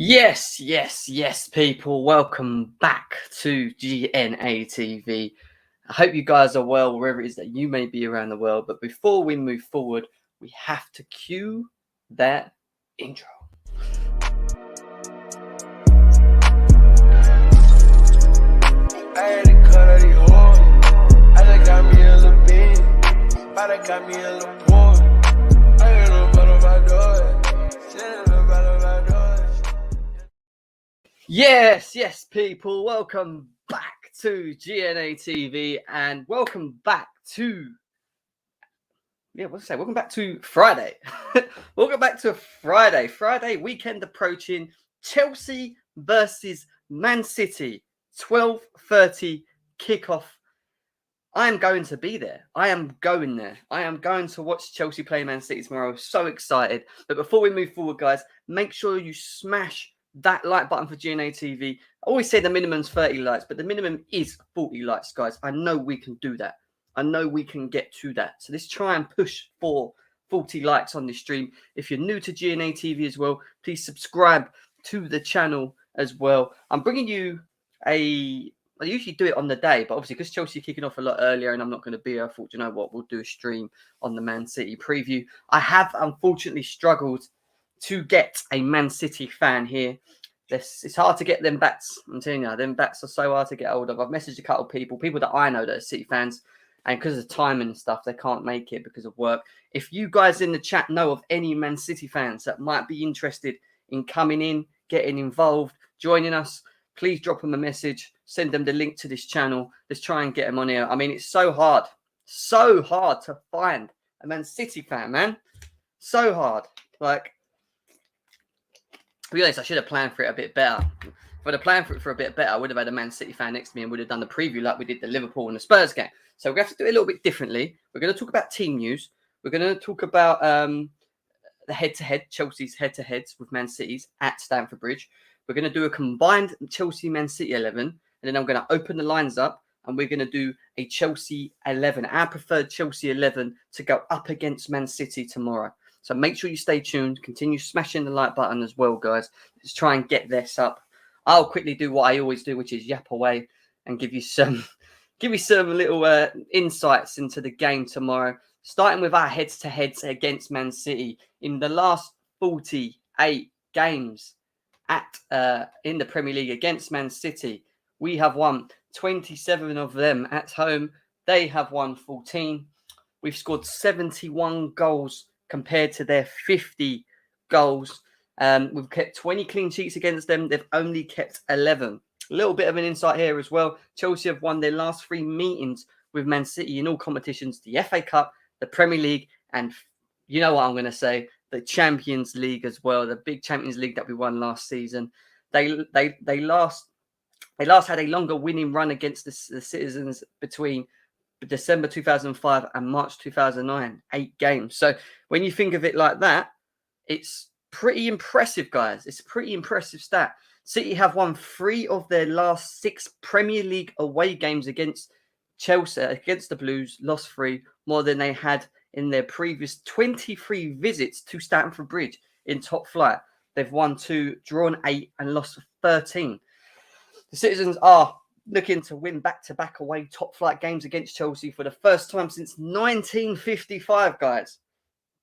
Yes, people. Welcome back to GNA TV. I hope you guys are well wherever it is that you may be around the world. But before we move forward, we have to cue that intro. Yes, people. Welcome back to GNA TV and welcome back to welcome back to Friday. Welcome back to Friday. Friday weekend approaching. Chelsea versus Man City. 12:30 kickoff. I am going to be there. I am going there. I am going to watch Chelsea play Man City tomorrow. So excited. But before we move forward, guys, make sure you smash that like button for GNA TV. I always say the minimum's 30 likes, but the minimum is 40 likes, guys. I know we can do that. I know we can get to that. So let's try and push for 40 likes on this stream. If you're new to GNA TV as well, please subscribe to the channel as well. I'm bringing you I usually do it on the day, but obviously because Chelsea are kicking off a lot earlier and I'm not going to be here, I thought, you know what, we'll do a stream on the Man City preview. I have unfortunately struggled to get a Man City fan here. It's hard to get them bats. I'm telling you, them bats are so hard to get hold of. I've messaged a couple of people that I know that are City fans, and because of time and stuff, they can't make it because of work. If you guys in the chat know of any Man City fans that might be interested in coming in, getting involved, joining us, please drop them a message, send them the link to this channel. Let's try and get them on here. I mean, it's so hard to find a Man City fan, man. So hard. Like, to be honest, I should have planned for it a bit better. If I'd have planned for it a bit better, I would have had a Man City fan next to me and would have done the preview like we did the Liverpool and the Spurs game. So we have to do it a little bit differently. We're going to talk about team news. We're going to talk about the head-to-head, Chelsea's head-to-heads with Man City's at Stamford Bridge. We're going to do a combined Chelsea-Man City 11, and then I'm going to open the lines up, and we're going to do a Chelsea 11, our preferred Chelsea 11 to go up against Man City tomorrow. So make sure you stay tuned. Continue smashing the like button as well, guys. Let's try and get this up. I'll quickly do what I always do, which is yap away and give you some little insights into the game tomorrow. Starting with our heads-to-heads against Man City. In the last 48 games in the Premier League against Man City, we have won 27 of them at home. They have won 14. We've scored 71 goals compared to their 50 goals. We've kept 20 clean sheets against them. They've only kept 11. A little bit of an insight here as well. Chelsea have won their last 3 meetings with Man City in all competitions: the FA Cup, the Premier League, and you know what I'm going to say, the Champions League as well, the big Champions League that we won last season. They last had a longer winning run against the Citizens between December 2005 and March 2009, 8 games. So when you think of it like that, it's pretty impressive, guys. It's a pretty impressive stat. City have won 3 of their last 6 Premier League away games against Chelsea, against the Blues, lost 3, more than they had in their previous 23 visits to Stamford Bridge in top flight. They've won 2, drawn 8, and lost 13. The Citizens are looking to win back-to-back away top flight games against Chelsea for the first time since 1955, guys.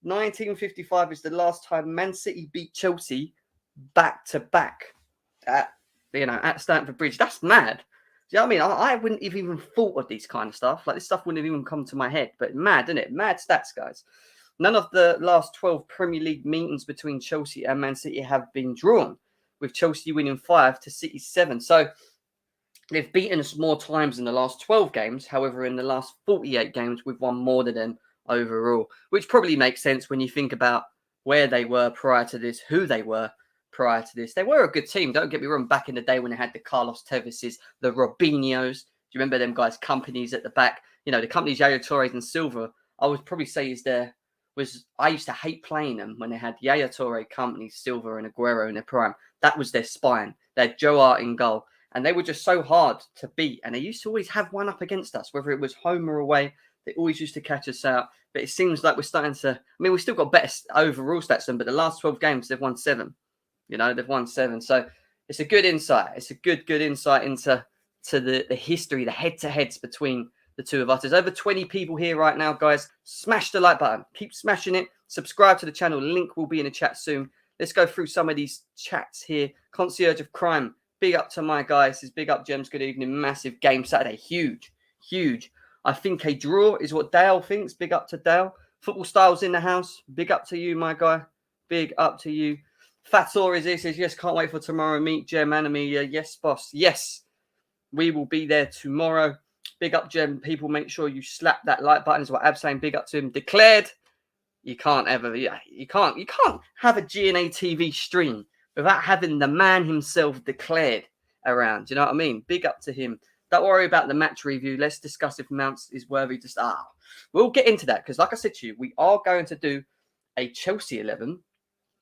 1955 is the last time Man City beat Chelsea back-to-back at Stamford Bridge. That's mad. Do you know what I mean? I wouldn't have even thought of these kind of stuff. Like, this stuff wouldn't have even come to my head. But mad, isn't it? Mad stats, guys. None of the last 12 Premier League meetings between Chelsea and Man City have been drawn, with Chelsea winning 5 to City's 7. So they've beaten us more times in the last 12 games. However, in the last 48 games, we've won more than them overall, which probably makes sense when you think about where they were prior to this, who they were prior to this. They were a good team, don't get me wrong, back in the day when they had the Carlos Teveses, the Robinhos. Do you remember them guys' companies at the back? You know, the companies Yaya Torres and Silva, I would probably say I used to hate playing them when they had Yaya Toure, company, Silva and Aguero in their prime. That was their spine. They had Joe Hart in goal. And they were just so hard to beat. And they used to always have one up against us, whether it was home or away. They always used to catch us out. But it seems like we're starting to... I mean, we've still got better overall stats than, but the last 12 games, they've won 7. You know, they've won 7. So it's a good insight. It's a good insight into the history, the head-to-heads between the two of us. There's over 20 people here right now, guys. Smash the like button. Keep smashing it. Subscribe to the channel. Link will be in the chat soon. Let's go through some of these chats here. Concierge of Crime. Big up to my guys. Says big up, Gems. Good evening. Massive game Saturday. Huge. I think a draw is what Dale thinks. Big up to Dale. Football Styles in the house. Big up to you, my guy. Big up to you. Fator is here. Says, yes, can't wait for tomorrow. Meet Gem Anime. Yes, boss. Yes, we will be there tomorrow. Big up, Gem. People, make sure you slap that like button. Is what Ab's saying. Big up to him. Declared. You can't have a GNA TV stream without having the man himself declared around. Do you know what I mean? Big up to him. Don't worry about the match review. Let's discuss if Mounts is worthy to start. We'll get into that because, like I said to you, we are going to do a Chelsea 11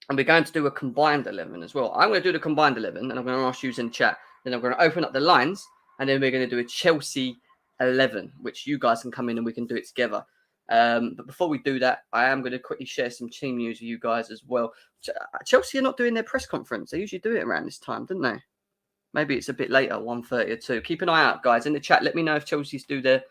and we're going to do a combined 11 as well. I'm going to do the combined 11 and I'm going to ask you in chat. Then I'm going to open up the lines and then we're going to do a Chelsea 11, which you guys can come in and we can do it together. But before we do that, I am going to quickly share some team news with you guys as well. Chelsea are not doing their press conference. They usually do it around this time, don't they? Maybe it's a bit later, 1:30 or 2. Keep an eye out, guys. In the chat, let me know if Chelsea's do their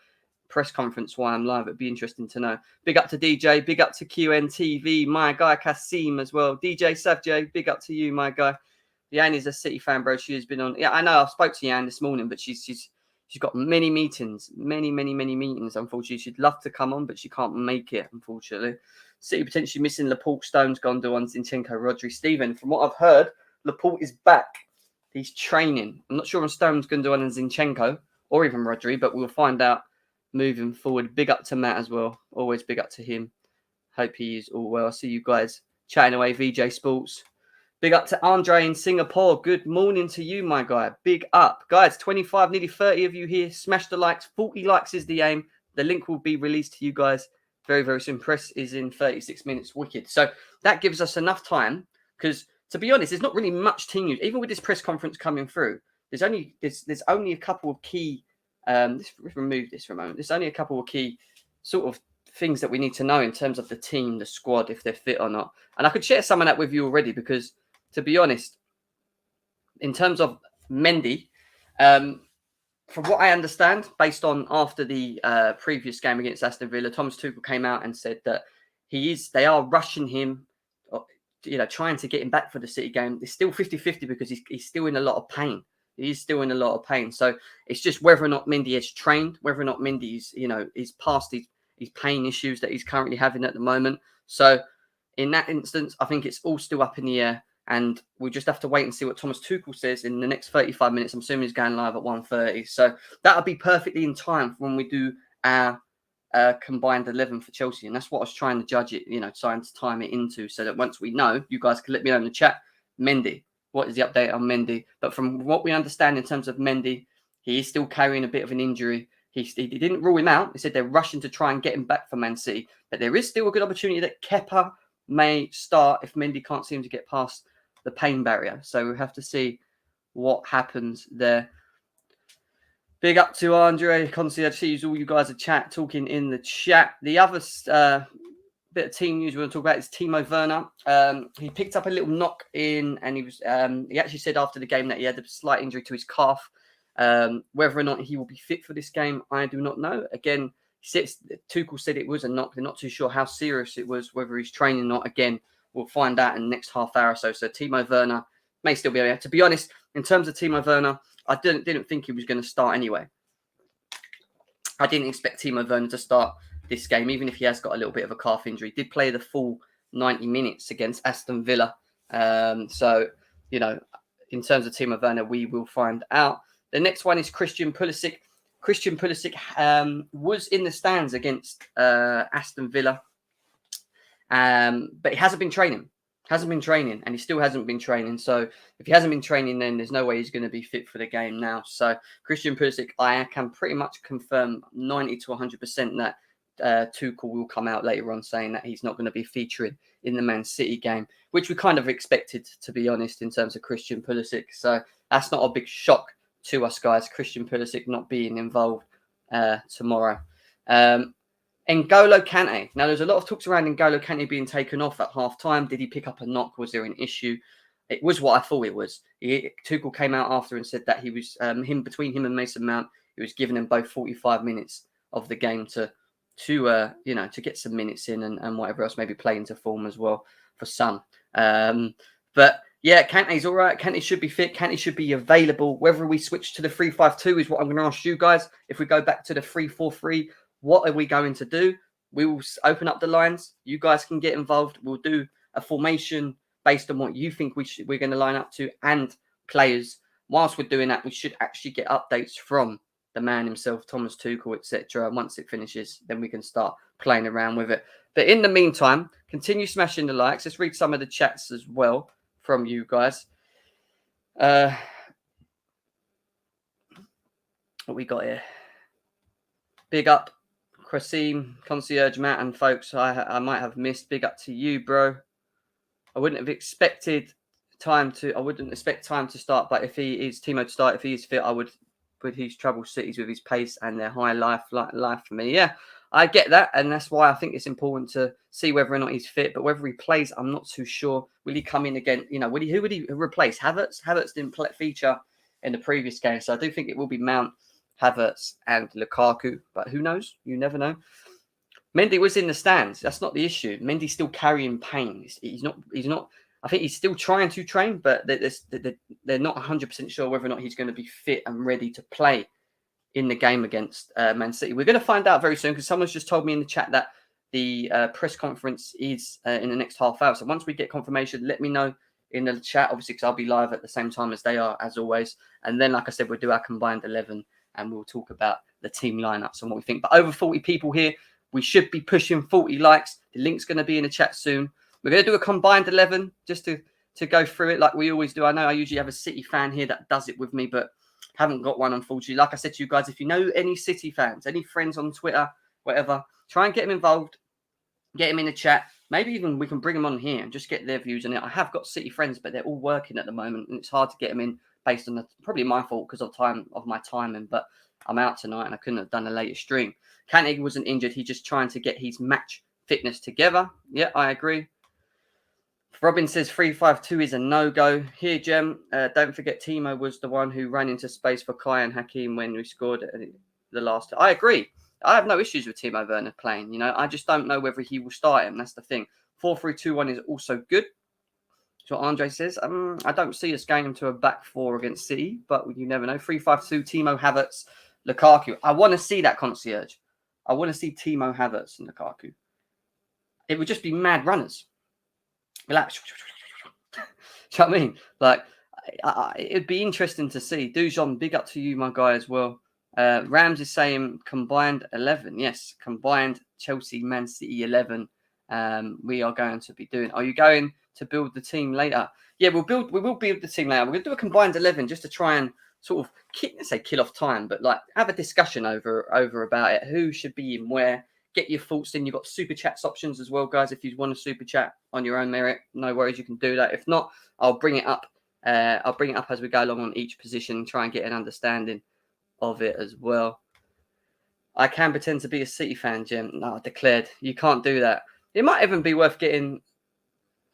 press conference while I'm live. It'd be interesting to know. Big up to DJ. Big up to QNTV. My guy, Kasim, as well. DJ Savjay, big up to you, my guy. Yan is a City fan, bro. She has been on. Yeah, I know. I spoke to Yan this morning, but she's got many meetings. Many meetings, unfortunately. She'd love to come on, but she can't make it, unfortunately. City potentially missing Laporte, Stones, Gondor, Zinchenko, Rodri. Stephen, from what I've heard, Laporte is back. He's training. I'm not sure on Stones, Gundogan and Zinchenko or even Rodri, but we'll find out moving forward. Big up to Matt as well. Always big up to him. Hope he is all well. I see you guys chatting away, VJ Sports. Big up to Andre in Singapore. Good morning to you, my guy. Big up. Guys, 25, nearly 30 of you here. Smash the likes. 40 likes is the aim. The link will be released to you guys very, very soon. Press is in 36 minutes. Wicked. So that gives us enough time because, to be honest, there's not really much team news. Even with this press conference coming through, there's only a couple of key. Let's remove this for a moment. There's only a couple of key sort of things that we need to know in terms of the team, the squad, if they're fit or not. And I could share some of that with you already because, to be honest, in terms of Mendy, from what I understand, based on after the previous game against Aston Villa, Thomas Tuchel came out and said that they are rushing him. Trying to get him back for the City game. It's still 50-50 because he's still in a lot of pain. He's still in a lot of pain. So it's just whether or not Mendy has trained, whether or not Mendy's, is past his pain issues that he's currently having at the moment. So in that instance, I think it's all still up in the air. And we just have to wait and see what Thomas Tuchel says in the next 35 minutes. I'm assuming he's going live at 1:30. So that'll be perfectly in time for when we do our combined 11 for Chelsea, and that's what I was trying to judge it, trying to time it into, so that once we know, you guys can let me know in the chat. Mendy, what is the update on Mendy? But from what we understand in terms of Mendy, he is still carrying a bit of an injury. He didn't rule him out. He said they're rushing to try and get him back for Man City, but there is still a good opportunity that Kepa may start if Mendy can't seem to get past the pain barrier. So we have to see what happens there. Big up to Andre, Concierge. See all you guys are talking in the chat. The other bit of team news we want to talk about is Timo Werner. He picked up a little knock in, and he actually said after the game that he had a slight injury to his calf. Whether or not he will be fit for this game, I do not know. Again, Tuchel said it was a knock. They're not too sure how serious it was, whether he's training or not. Again, we'll find out in the next half hour or so. So Timo Werner may still be able to be honest, in terms of Timo Werner, I didn't think he was going to start anyway. I didn't expect Timo Werner to start this game, even if he has got a little bit of a calf injury. He did play the full 90 minutes against Aston Villa. So, in terms of Timo Werner, we will find out. The next one is Christian Pulisic. Christian Pulisic was in the stands against Aston Villa, but he hasn't been training. And he still hasn't been training. So if he hasn't been training, then there's no way he's going to be fit for the game now. So Christian Pulisic, I can pretty much confirm 90 to 100% that Tuchel will come out later on saying that he's not going to be featuring in the Man City game, which we kind of expected, to be honest, in terms of Christian Pulisic. So that's not a big shock to us, guys. Christian Pulisic not being involved tomorrow. N'Golo Kante. Now, there's a lot of talks around N'Golo Kante being taken off at half-time. Did he pick up a knock? Was there an issue? It was what I thought it was. Tuchel came out after and said that he was between him and Mason Mount, he was giving them both 45 minutes of the game to get some minutes in and whatever else, maybe play into form as well for some. But yeah, Kante's all right. Kante should be fit. Kante should be available. Whether we switch to the 3-5-2 is what I'm going to ask you guys. If we go back to the 3-4-3, what are we going to do? We will open up the lines. You guys can get involved. We'll do a formation based on what you think we're going to line up to and players. Whilst we're doing that, we should actually get updates from the man himself, Thomas Tuchel, etc. And once it finishes, then we can start playing around with it. But in the meantime, continue smashing the likes. Let's read some of the chats as well from you guys. What we got here? Big up, Krasim, Concierge Matt, and folks I might have missed. Big up to you, bro. I wouldn't expect time to start, but if he is Timo to start, if he is fit, I would his trouble cities with his pace and their high life for me. Yeah, I get that, and that's why I think it's important to see whether or not he's fit. But whether he plays, I'm not too sure. Will he come in again? Who would he replace? Havertz? Havertz didn't feature in the previous game, so I do think it will be Mount, Havertz, and Lukaku. But who knows? You never know. Mendy was in the stands. That's not the issue. Mendy's still carrying pain. He's not. I think he's still trying to train, but they're not 100% sure whether or not he's going to be fit and ready to play in the game against Man City. We're going to find out very soon because someone's just told me in the chat that the press conference is in the next half hour. So once we get confirmation, let me know in the chat, obviously, because I'll be live at the same time as they are, as always. And then, like I said, we'll do our combined 11 and we'll talk about the team lineups and what we think. But over 40 people here. We should be pushing 40 likes. The link's going to be in the chat soon. We're going to do a combined 11 just to go through it like we always do. I know I usually have a City fan here that does it with me, but haven't got one, unfortunately. Like I said to you guys, if you know any City fans, any friends on Twitter, whatever, try and get them involved. Get them in the chat. Maybe even we can bring them on here and just get their views on it. I have got City friends, but they're all working at the moment, and it's hard to get them in based on probably my fault because of my timing, but I'm out tonight and I couldn't have done a later stream. Kante wasn't injured. He's just trying to get his match fitness together. Yeah, I agree. Robin says 3-5-2 is a no-go. Here, Jem, don't forget Timo was the one who ran into space for Kai and Hakim when we scored the last. I agree. I have no issues with Timo Werner playing. I just don't know whether he will start him. That's the thing. 4-3-2-1 is also good. So Andre says, I don't see us going into a back four against City, but you never know. 3-5-2, Timo, Havertz, Lukaku. I want to see that concierge. I want to see Timo, Havertz, and Lukaku. It would just be mad runners. Like, do you know what I mean? Like, it'd be interesting to see. Dujon, big up to you, my guy, as well. Rams is saying combined 11. Yes, combined Chelsea, Man City 11. We are going to be doing. Are you going to build the team later? Yeah, we will build the team later. We're going to do a combined 11 just to try and sort of kill off time, but like have a discussion over about it. Who should be in where? Get your thoughts in. You've got super chats options as well, guys. If you want to super chat on your own merit, no worries, you can do that. If not, I'll bring it up. I'll bring it up as we go along on each position, try and get an understanding of it as well. I can pretend to be a City fan, Jim. No, I declared. You can't do that. It might even be worth getting.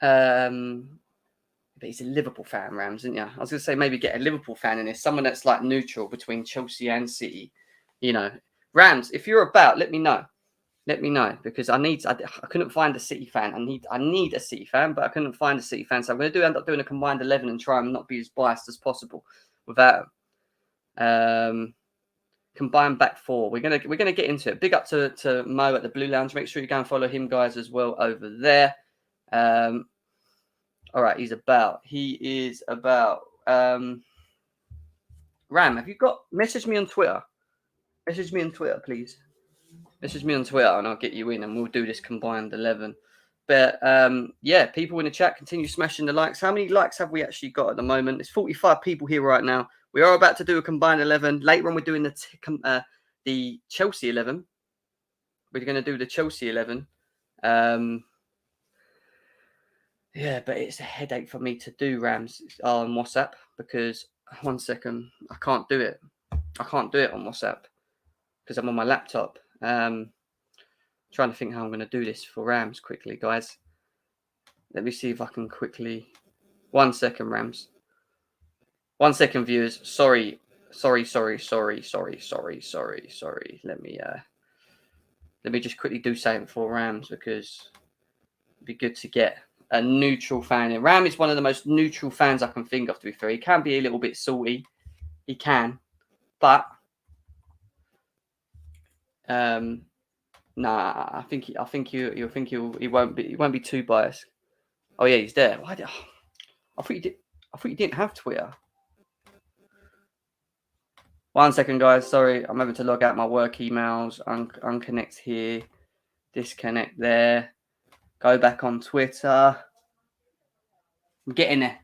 But he's a Liverpool fan, Rams, isn't you? I was going to say maybe get a Liverpool fan in this, someone that's like neutral between Chelsea and City. Rams, if you're about, let me know. Let me know because I couldn't find a City fan. I need a City fan, but I couldn't find a City fan. So I'm going to end up doing a combined 11 and try and not be as biased as possible without combined back four. We're gonna get into it. Big up to Mo at the Blue Lounge. Make sure you go and follow him, guys, as well over there. All right, he is about. Ram, have you got? Message me on Twitter. Message me on Twitter, please. Message me on Twitter and I'll get you in and we'll do this combined 11. But yeah, people in the chat continue smashing the likes. How many likes have we actually got at the moment? There's 45 people here right now. We are about to do a combined 11. Later on, we're doing the Chelsea 11. We're going to do the Chelsea 11. Yeah, but it's a headache for me to do Rams on WhatsApp because, one second, I can't do it. I can't do it on WhatsApp because I'm on my laptop. Trying to think how I'm going to do this for Rams quickly, guys. Let me see if I can quickly 1 second, Rams. 1 second, viewers. Sorry. Let me just quickly do something for Rams because it'd be good to get a neutral fan in. Ram is one of the most neutral fans I can think of, to be fair. He can be a little bit salty. He can. But nah, I think he won't be too biased. Oh yeah, he's there. I thought you didn't have Twitter. 1 second, guys. Sorry, I'm having to log out my work emails. Unconnect here, disconnect there. Go back on Twitter. I'm getting there.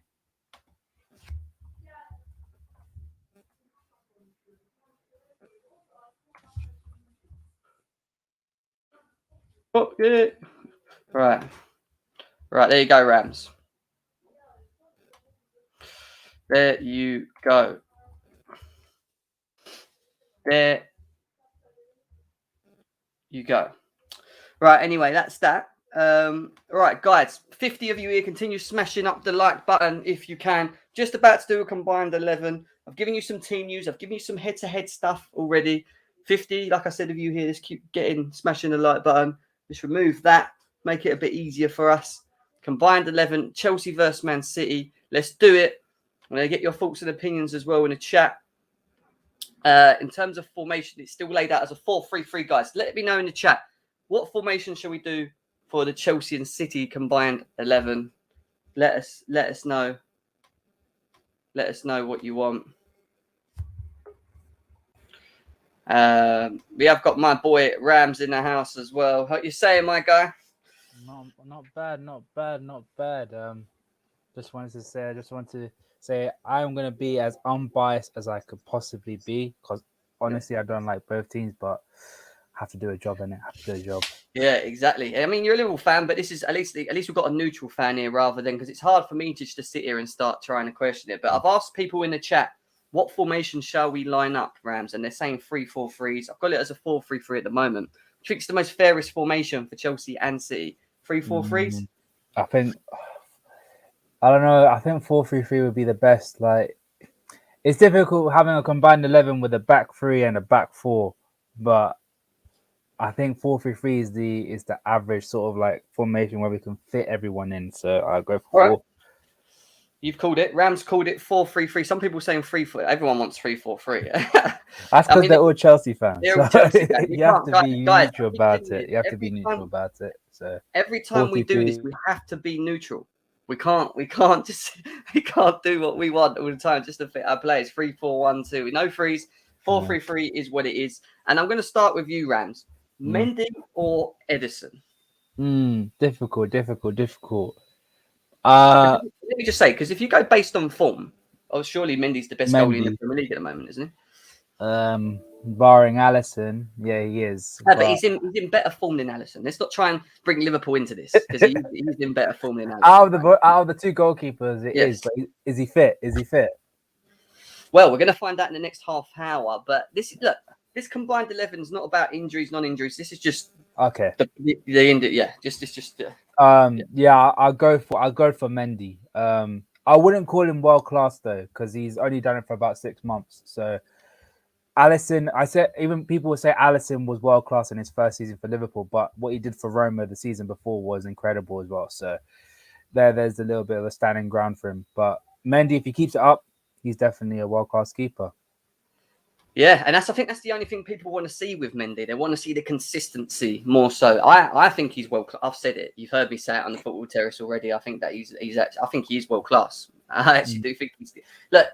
Oh, yeah. Right. There you go, Rams. There you go. There you go. Right, anyway, that's that. Right, guys, 50 of you here, continue smashing up the like button if you can. Just about to do a combined 11. I've given you some team news. I've given you some head-to-head stuff already. 50, like I said, of you here, just keep smashing the like button. Just remove that. Make it a bit easier for us. Combined 11, Chelsea versus Man City. Let's do it. I'm going to get your thoughts and opinions as well in the chat. In terms of formation, it's still laid out as a 4-3-3, guys. Let me know in the chat. What formation shall we do for the Chelsea and City combined 11? Let us know. Let us know what you want. We have got my boy Rams in the house as well. How you saying, my guy? Not bad. Just wanted to say I'm gonna be as unbiased as I could possibly be, because honestly I don't like both teams, but I have to do a job in it. Yeah, exactly. I mean, you're a Liverpool fan, but this is at least we've got a neutral fan here rather than, because it's hard for me just to sit here and start trying to question it. But I've asked people in the chat, what formation shall we line up, Rams? And they're saying 3-4-3s. I've got it as a 4-3-3 at the moment. I think it's the most fairest formation for Chelsea and City. 3-4-3s. I don't know. I think 4-3-3 would be the best. Like, it's difficult having a combined 11 with a back three and a back four, but I think 4-3-3 is the average sort of like formation where we can fit everyone in. So I'll go for 4. Right. You've called it. Rams called it 4-3-3. Some people saying 3-4. Everyone wants 3-4-3. That's because they're all Chelsea fans. They're all Chelsea fans. You have to be neutral about it. You have to be neutral about it. So every time we do this, we have to be neutral. We can't do what we want all the time just to fit our players. 3-4-1-2. No threes. 4-3-3 is what it is. And I'm going to start with you, Rams. Mendy or Edison? Difficult. Let me just say, because if you go based on form, surely Mendy's the best goalie in the Premier League at the moment, isn't he? Barring Alisson, yeah, he is. But he's in better form than Alisson. Let's not try and bring Liverpool into this, because he's in better form than Alisson. Out of the two goalkeepers, it is. But is he fit? Well, we're going to find out in the next half hour. But this combined 11 is not about injuries, non-injuries. This is just okay. I'll go for Mendy. I wouldn't call him world class though, because he's only done it for about 6 months. So Alisson, even people would say Alisson was world class in his first season for Liverpool, but what he did for Roma the season before was incredible as well. So there's a little bit of a standing ground for him. But Mendy, if he keeps it up, he's definitely a world class keeper. Yeah, and I think that's the only thing people want to see with Mendy. They want to see the consistency more so. I think he's world class. I've said it. You've heard me say it on the football terrace already. I think that I think he is world class. I actually do think he's. Look,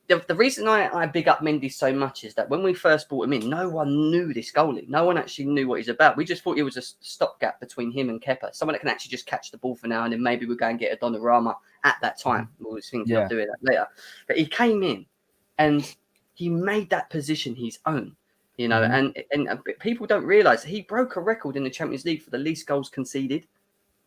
the reason I big up Mendy so much is that when we first brought him in, no one knew this goalie. No one actually knew what he's about. We just thought he was a stopgap between him and Kepa. Someone that can actually just catch the ball for now, and then maybe we'll go and get a Donnarumma at that time. We'll just think of doing that later. But he came in and he made that position his own, and people don't realise he broke a record in the Champions League for the least goals conceded.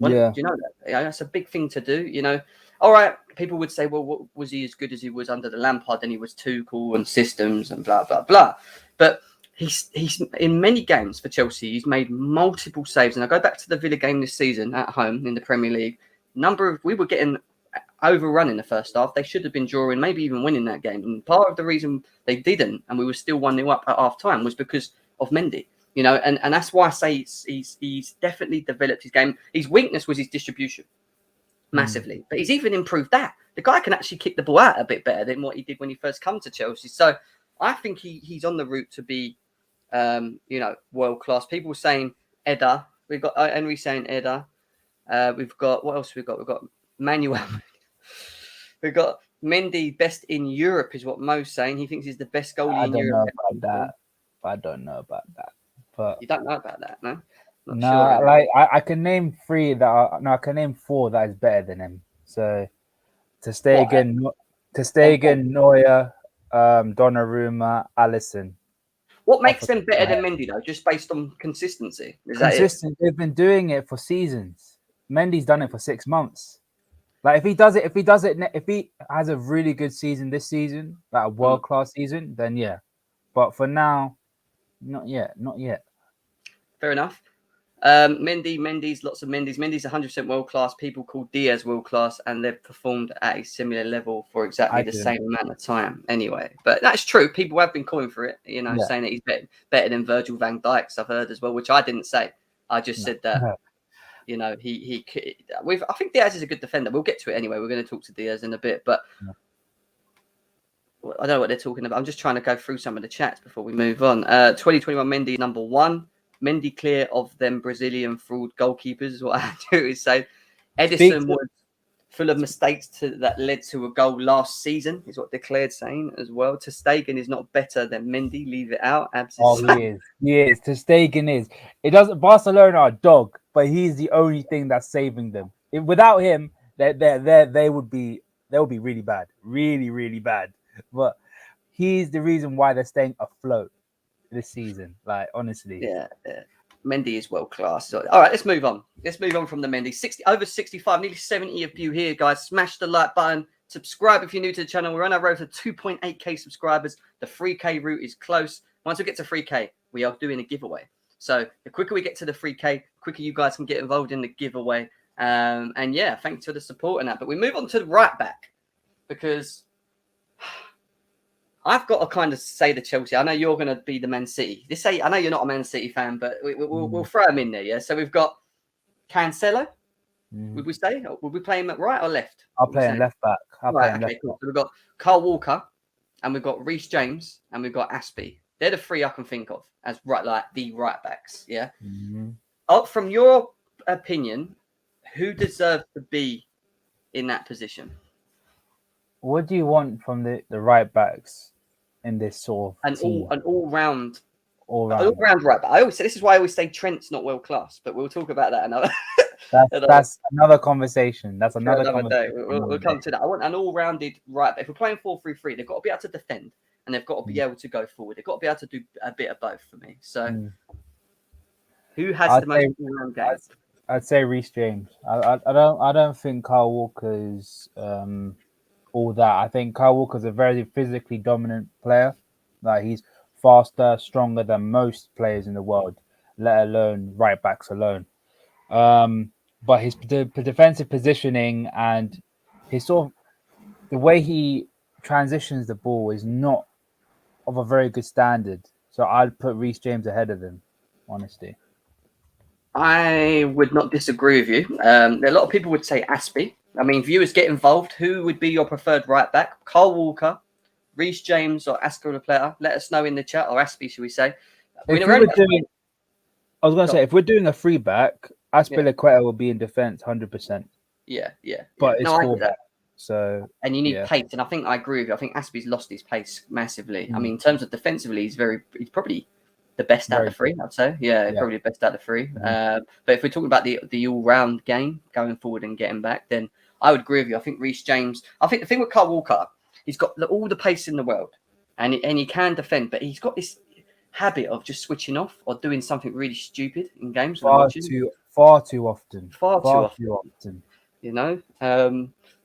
Do you know that? That's a big thing to do, All right, people would say, well, what, was he as good as he was under the Lampard? Then he was Tuchel and systems and blah, blah, blah. But he's in many games for Chelsea, he's made multiple saves. And I go back to the Villa game this season at home in the Premier League. We were getting overrun in the first half. They should have been drawing, maybe even winning that game. And part of the reason they didn't, and we were still 1-0 up at half time, was because of Mendy. You know, and that's why I say he's definitely developed his game. His weakness was his distribution, massively. But he's even improved that. The guy can actually kick the ball out a bit better than what he did when he first come to Chelsea. So I think he's on the route to be, world class. People saying Eder. We've got Henry saying Eder. We've got what else? We've got Manuel. We've got Mendy, best in Europe, is what Mo's saying. He thinks he's the best goalie in Europe. I don't know about that. But you don't know about that, no? No, like I can name four that is better than him. So to stay again, Neuer, Donnarumma, Alisson. What makes them better than Mendy though? Just based on consistency? Consistent. They've been doing it for seasons. Mendy's done it for 6 months. Like if he has a really good season this season, like a world class season, then yeah. But for now, not yet. Fair enough. Mendy's lots of Mendy's. Mendy's 100% world class. People call Diaz world class, and they've performed at a similar level for exactly the same amount of time. Anyway, but that's true. People have been calling for it. You know, saying that he's better than Virgil van Dijk. I've heard as well, which I didn't say. I just said that. You know, he I think Diaz is a good defender. We'll get to it anyway. We're going to talk to Diaz in a bit, but I don't know what they're talking about. I'm just trying to go through some of the chats before we move on. 2021 Mendy number 1. Mendy clear of them Brazilian fraud goalkeepers is what I do is say. Edison was full of mistakes that led to a goal last season, is what Declared saying as well. Ter Stegen is not better than Mendy. Leave it out. Absolutely. He is. Ter Stegen is. It doesn't. Barcelona are dog, but he's the only thing that's saving them. Without him, they would be really bad, really bad. But he's the reason why they're staying afloat this season. Like honestly, yeah. Mendy is world class. So, all right, let's move on. Let's move on from the Mendy. Over 65, nearly 70 of you here, guys. Smash the like button. Subscribe if you're new to the channel. We're on our road to 2.8k subscribers. The 3k route is close. Once we get to 3k, we are doing a giveaway. So the quicker we get to the 3k, the quicker you guys can get involved in the giveaway. And yeah, thanks for the support and that. But we move on to the right back because I've got to kind of say the Chelsea. I know you're going to be the Man City. I know you're not a Man City fan, but we'll throw him in there. Yeah. So we've got Cancelo. Would we say? Or would we play him at right or left? I'll play him left back. Cool. So we've got Kyle Walker, and we've got Reece James, and we've got Aspie. They're the three I can think of as the right backs. Yeah. From your opinion, who deserves to be in that position? What do you want from the right backs in this sort of team? An all-round right back. This is why I always say Trent's not world class, but we'll talk about that another. That's another conversation. That's another conversation. Day. We'll come to that. I want an all-rounded right back. If we're playing 4-3-3, they've got to be able to defend and they've got to be able to go forward. They've got to be able to do a bit of both for me. So, who has the most all-round game? I'd say Reece James. I don't think Kyle Walker's all that. I think Kyle Walker's a very physically dominant player. Like he's faster, stronger than most players in the world, let alone right backs alone. But his defensive positioning and his sort of the way he transitions the ball is not of a very good standard. So I'd put Reece James ahead of him, honestly. I would not disagree with you. A lot of people would say Aspie. I mean, viewers get involved. Who would be your preferred right back? Kyle Walker, Reece James, or Azpilicueta? Let us know in the chat, or Aspie, should we say? If we're doing a free back, Azpilicueta will be in defense 100%. Yeah. But it's full back. So and you need pace, and I think I agree with you. I think Aspie's lost his pace massively. I mean, in terms of defensively, he's probably the best out of the three, I'd say. Yeah, probably the best out of the three. But if we're talking about the all-round game going forward and getting back, then I would agree with you. I think Reece James. I think the thing with Kyle Walker, he's got all the pace in the world, and he can defend, but he's got this habit of just switching off or doing something really stupid in games. Far too often. You know.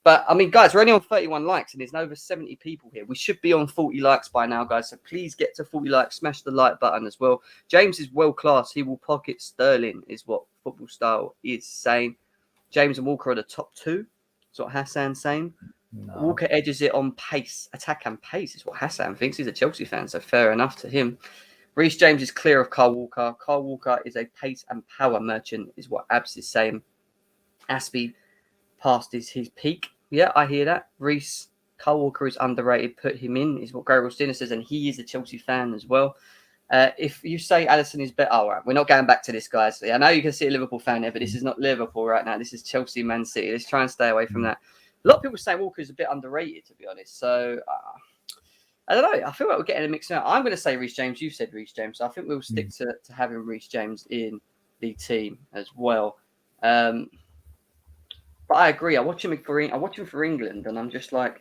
But I mean, guys, we're only on 31 likes and there's over 70 people here. We should be on 40 likes by now, guys. So please get to 40 likes. Smash the like button as well. James is world class. He will pocket Sterling, is what Football Style is saying. James and Walker are the top two. That's what Hassan's saying. No. Walker edges it on pace, attack and pace is what Hassan thinks. He's a Chelsea fan, so fair enough to him. Reece James is clear of Kyle Walker. Kyle Walker is a pace and power merchant, is what Abs is saying. Aspie past his peak. Yeah, I hear that. Reece, Kyle Walker is underrated. Put him in, is what Gabriel Stinner says, and he is a Chelsea fan as well. If you say Alisson is better, all right, we're not going back to this, guys. I know you can see a Liverpool fan there, but this is not Liverpool right now. This is Chelsea, Man City. Let's try and stay away from that. A lot of people say Walker is a bit underrated, to be honest. So, I don't know. I feel like we're getting a mix now. I'm going to say Reece James. You said Reece James. So I think we'll stick to having Reece James in the team as well. But I agree. I watch him for England, and I'm just like,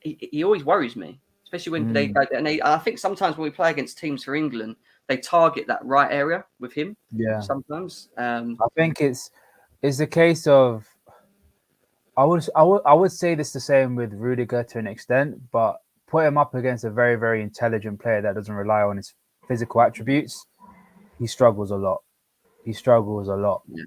he always worries me, especially when they go. And I think sometimes when we play against teams for England, they target that right area with him. Yeah. Sometimes. I think it's a case of. I would say this the same with Rudiger to an extent, but put him up against a very, very intelligent player that doesn't rely on his physical attributes, he struggles a lot. Yeah.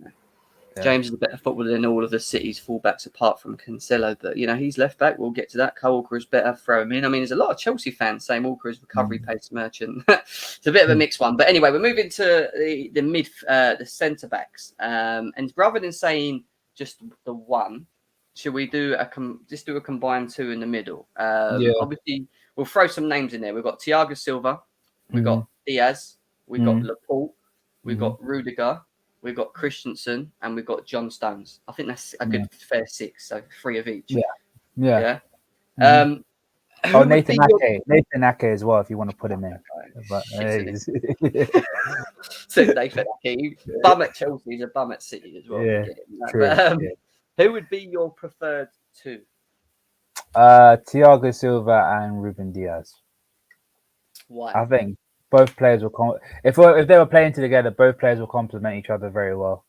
James is a better footballer than all of the City's fullbacks apart from Cancelo, but he's left back. We'll get to that. Kyle Walker is better. Throw him in. I mean, there's a lot of Chelsea fans saying Walker is recovery pace merchant. It's a bit of a mixed one, but anyway, we're moving to the centre backs, and rather than saying just the one, should we do just do a combined two in the middle? Obviously, we'll throw some names in there. We've got Thiago Silva, we've got Diaz, we've got Laporte, we've got Rudiger, we've got Christensen, and we've got John Stones. I think that's a good fair six, so 3 of each. Yeah. Nathan Ake as well, if you want to put him in. But Nathan Ake, bum at Chelsea, he's a bum at City as well. Yeah, true. But, who would be your preferred two? Thiago Silva and Ruben Diaz. Why? I think both players will if they were playing together, both players will complement each other very well.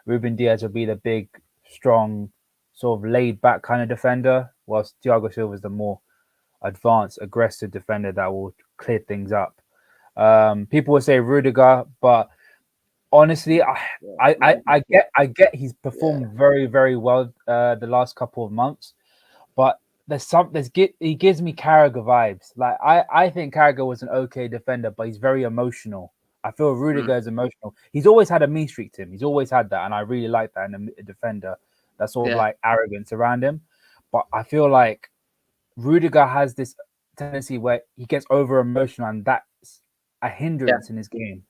Ruben Diaz will be the big, strong, sort of laid back kind of defender, whilst Thiago Silva is the more advanced, aggressive defender that will clear things up. People will say Rudiger, but honestly, I get he's performed very, very well the last couple of months, but he gives me Carragher vibes. Like I think Carragher was an okay defender, but he's very emotional. I feel Rudiger is emotional. He's always had a mean streak to him. He's always had that, and I really like that in a defender. That sort of like arrogance around him. But I feel like Rudiger has this tendency where he gets over emotional, and that's a hindrance in his game.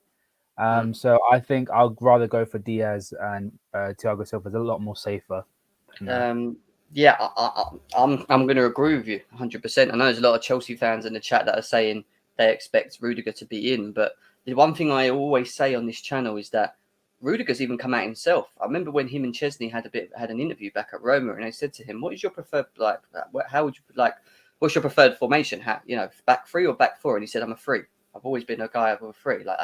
So I think I'll rather go for Diaz, and Thiago Silva is a lot more safer. I'm going to agree with you 100%. I know there's a lot of Chelsea fans in the chat that are saying they expect Rudiger to be in, but the one thing I always say on this channel is that Rudiger's even come out himself. I remember when him and Chesney had an interview back at Roma, and I said to him, "What is your preferred what's your preferred formation? Back three or back four?" And he said, "I'm a three. I've always been a guy of a three. Like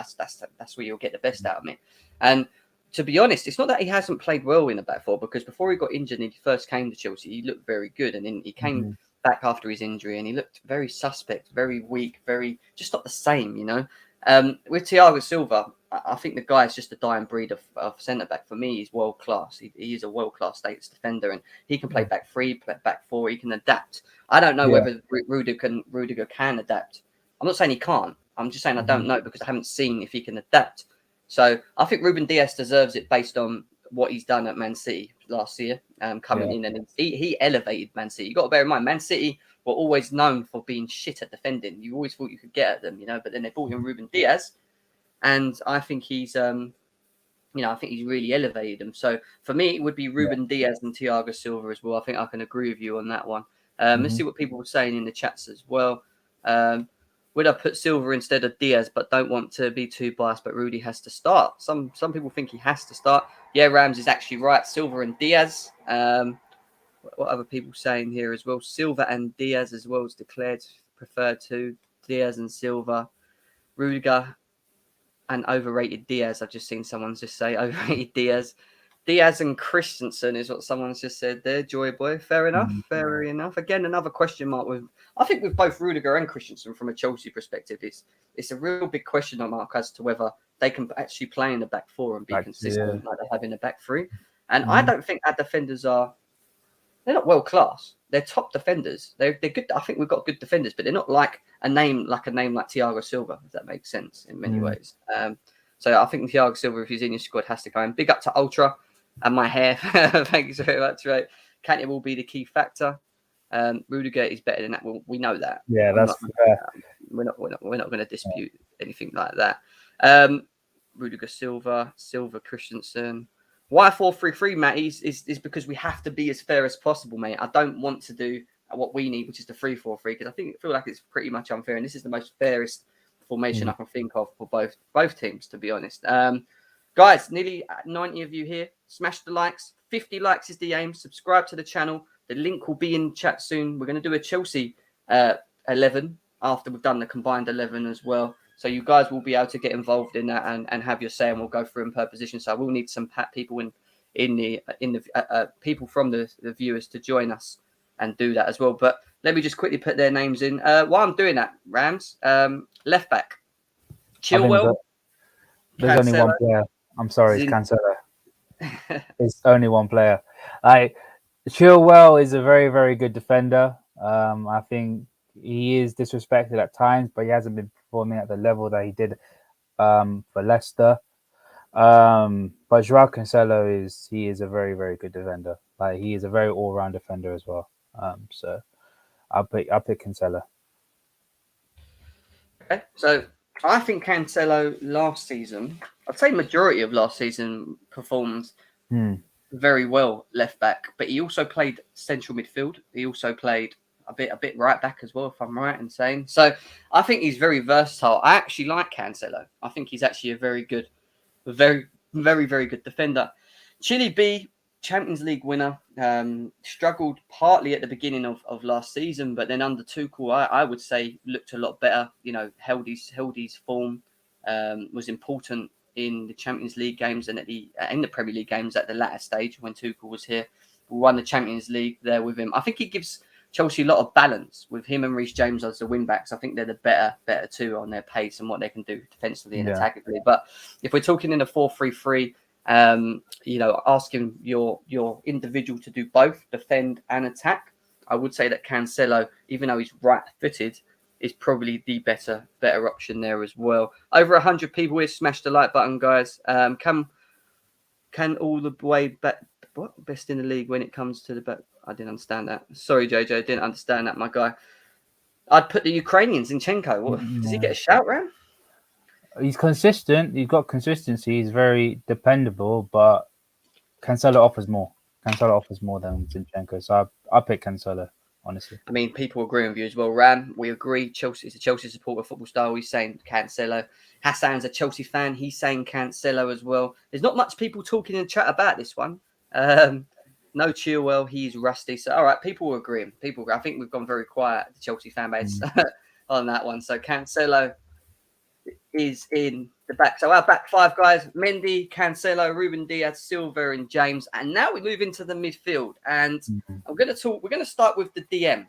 that's where you'll get the best out of me." And to be honest, it's not that he hasn't played well in the back four, because before he got injured and he first came to Chelsea, he looked very good, and then he came back after his injury and he looked very suspect, very weak, very just not the same, With Thiago Silva, I think the guy is just a dying breed of centre back. For me, he's world class. He is a world class status defender, and he can play back three, play back four. He can adapt. I don't know whether Rudiger can adapt. I'm not saying he can't. I'm just saying I don't know, because I haven't seen if he can adapt. So I think Ruben Diaz deserves it based on what he's done at Man City last year, coming in, and he elevated Man City. You got to bear in mind, Man City were always known for being shit at defending. You always thought you could get at them, but then they brought in Ruben Diaz, and I think he's really elevated them. So for me, it would be Ruben Diaz and Thiago Silva as well. I think I can agree with you on that one. Let's see what people were saying in the chats as well. Would I put Silva instead of Diaz, but don't want to be too biased, but Rudy has to start. Some people think he has to start. Yeah, Rams is actually right. Silva and Diaz. What other people saying here as well? Silva and Diaz as well is declared preferred to Diaz and Silva. Rudiger and overrated Diaz. I've just seen someone just say overrated Diaz. Diaz and Christensen is what someone's just said there. Joy Boy. Fair enough. Fair enough. Again, another question mark I think with both Rudiger and Christensen from a Chelsea perspective, it's a real big question mark as to whether they can actually play in the back four and be consistent like they have in the back three. And I don't think our defenders are. They're not world class. They're top defenders. They're good. I think we've got good defenders, but they're not like a name like Thiago Silva, if that makes sense in many ways. So I think Thiago Silva, if he's in your squad, has to go in. Big up to Ultra and my hair. Thank you very much. Right, Kante will be the key factor. Rudiger is better than that. We know that. Yeah, that's fair. We're not going to dispute anything like that. Rudiger, Silva, Christensen. Why 4-3-3, Matt? Is because we have to be as fair as possible, mate. I don't want to do what we need, which is the 3-4-3, because I feel like it's pretty much unfair, and this is the most fairest formation I can think of for both teams, to be honest. Guys, nearly 90 of you here. Smash the likes. 50 likes is the aim. Subscribe to the channel. The link will be in chat soon. We're going to do a Chelsea 11 after we've done the combined 11 as well. So you guys will be able to get involved in that and have your say, and we'll go through them per position. So we'll need some people in the people from the viewers to join us and do that as well. But let me just quickly put their names in. While I'm doing that, Rams, left back, Chilwell. There's only one player. I'm sorry, it's Cancelo. It's only one player. Chilwell is a very, very good defender. I think he is disrespected at times, but he hasn't been performing at the level that he did for Leicester. But Joao Cancelo is a very, very good defender. He is a very all-round defender as well. So I'll pick Cancelo. Okay, so I think Cancelo last season, I'd say majority of last season, performed very well left back, but he also played central midfield. He also played a bit right back as well, if I'm right in saying. So I think he's very versatile. I actually like Cancelo. I think he's actually a very good, very, very, very good defender. Chile B, Champions League winner, struggled partly at the beginning of last season, but then under Tuchel, I would say looked a lot better. Held his form, was important in the Champions League games and in the Premier League games at the latter stage when Tuchel was here. We won the Champions League there with him. I think he gives Chelsea a lot of balance with him and Reece James as the wing backs. I think they're the better two on their pace and what they can do defensively and attackingly. But if we're talking in a 4-3-3, asking your individual to do both defend and attack, I would say that Cancelo, even though he's right-footed, is probably the better option there as well. Over 100 people here. Smash the like button, guys. Can all the way back. What? Best in the league when it comes to the back. I didn't understand that. Sorry, JJ. I didn't understand that, my guy. I'd put the Ukrainian Zinchenko. Does he get a shout, Ram? He's consistent. He's got consistency. He's very dependable, but Cancelo offers more. Cancelo offers more than Zinchenko. So I pick Cancelo, honestly. I mean, people agree with you as well, Ram. We agree. Chelsea is a Chelsea supporter, football style. He's saying Cancelo. Hassan's a Chelsea fan. He's saying Cancelo as well. There's not much people talking in chat about this one. No Chilwell, he's rusty. So, all right, people agree. I think we've gone very quiet, the Chelsea fan base, on that one. So, Cancelo is in the back. So, our back five guys, Mendy, Cancelo, Ruben Diaz, Silva, and James. And now we move into the midfield. And we're going to start with the DM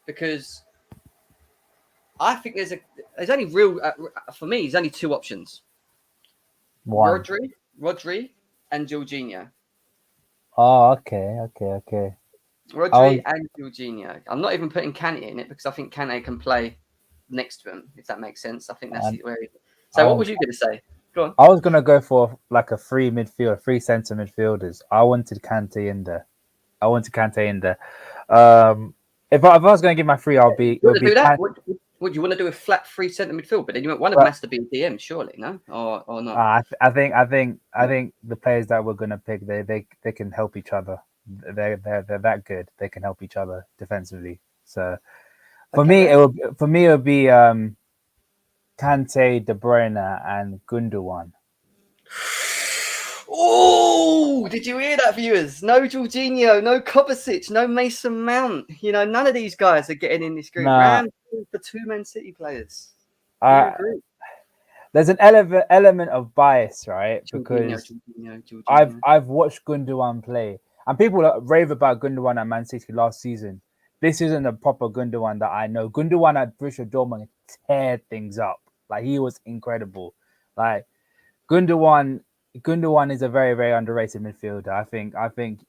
because I think there's only for me, there's only two options. One. Rodri and Jorginho. Oh, okay. Rodri and Jorginho. I'm not even putting Kante in it because I think Kante can play next to him, if that makes sense. I think that's where he... So what was you going to say? Go on. I was going to go for like a three centre midfielders. I wanted Kante in there. If I was going to give my three, I'll be... Would you want to do a flat three centre midfield? But then you want one of them has to be DM, surely, no? Or not? I think the players that we're going to pick, they can help each other. They're that good. They can help each other defensively. So for me, it would be Kante, De Bruyne, and Gundogan. Oh, did you hear that, viewers? No Jorginho, no Kovacic, no Mason Mount. None of these guys are getting in this group. Ram for two Man City players. There's an element of bias, right? Because Jorginho. I've watched Gundogan play, and people rave about Gundogan at Man City last season. This isn't a proper Gundogan that I know. Gundogan at Borussia Dortmund teared things up. He was incredible. Gundogan, Gundogan is a very, very underrated midfielder. I think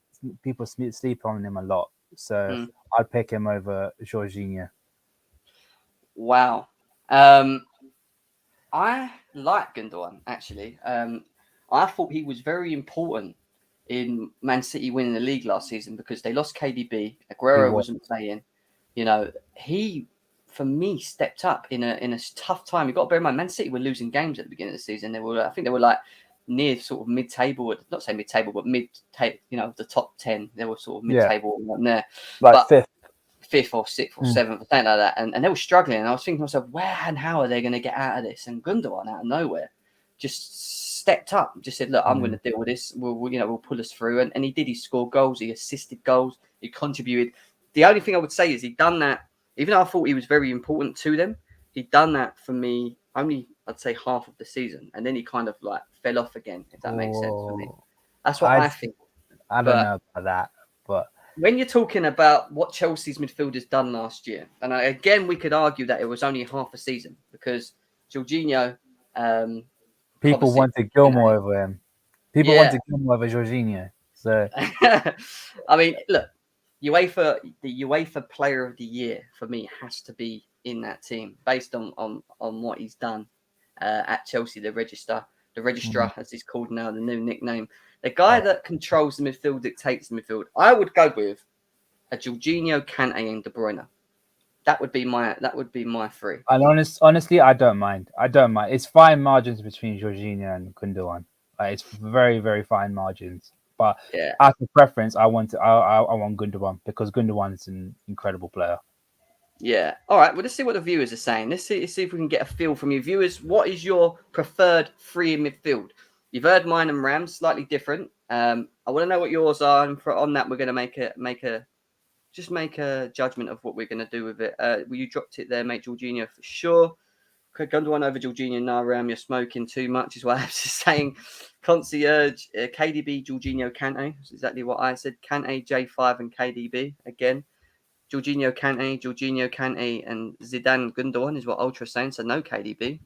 people sleep on him a lot. So I'd pick him over Jorginho. Wow. I like Gundogan actually. I thought he was very important in Man City winning the league last season because they lost KDB. Aguero wasn't playing. You know, he for me stepped up in a tough time. You got to bear in mind, Man City were losing games at the beginning of the season. I think they were like near sort of mid-table, not say mid-table, but mid-table. You know, the top 10. They were sort of mid-table there, like but fifth or sixth or seventh, something like that, and they were struggling. And I was thinking to myself, where and how are they going to get out of this? And Gundogan out of nowhere just stepped up, just said, "Look, I'm going to deal with this. We'll pull us through." And he did. He scored goals. He assisted goals. He contributed. The only thing I would say is he'd done that. Even though I thought he was very important to them, he'd done that for me only, I'd say, half of the season, and then he kind of like fell off again. If that makes sense for me, that's what I think. I don't know about that, but when you're talking about what Chelsea's midfielders done last year, and again, we could argue that it was only half a season because Jorginho. People wanted Gilmore over him. People wanted Gilmore over Jorginho. So, I mean, look, the UEFA Player of the Year for me has to be in that team based on what he's done at Chelsea. The registrar, as he's called now, the new nickname. The guy that controls the midfield, dictates the midfield. I would go with a Jorginho, Kante, and De Bruyne. That would be my three. And honestly, I don't mind. It's fine margins between Jorginho and Gundogan. It's very, very fine margins. But as a preference, I want Gundogan because Gundogan is an incredible player. Yeah. All right. Well, let's see what the viewers are saying. Let's see if we can get a feel from you viewers. What is your preferred three in midfield? You've heard mine and Ram's slightly different. I want to know what yours are, and on that, we're going to make a judgment of what we're going to do with it. Well, you dropped it there, mate. Jorginho for sure. Gundogan over Jorginho. Nah, Ram, you're smoking too much, is what I was just saying. Concierge, KDB, Jorginho, Kante. That's exactly what I said. Kante, J5, and KDB again. Jorginho, Kante, and Zidane, Gundogan is what Ultra's saying. So no KDB.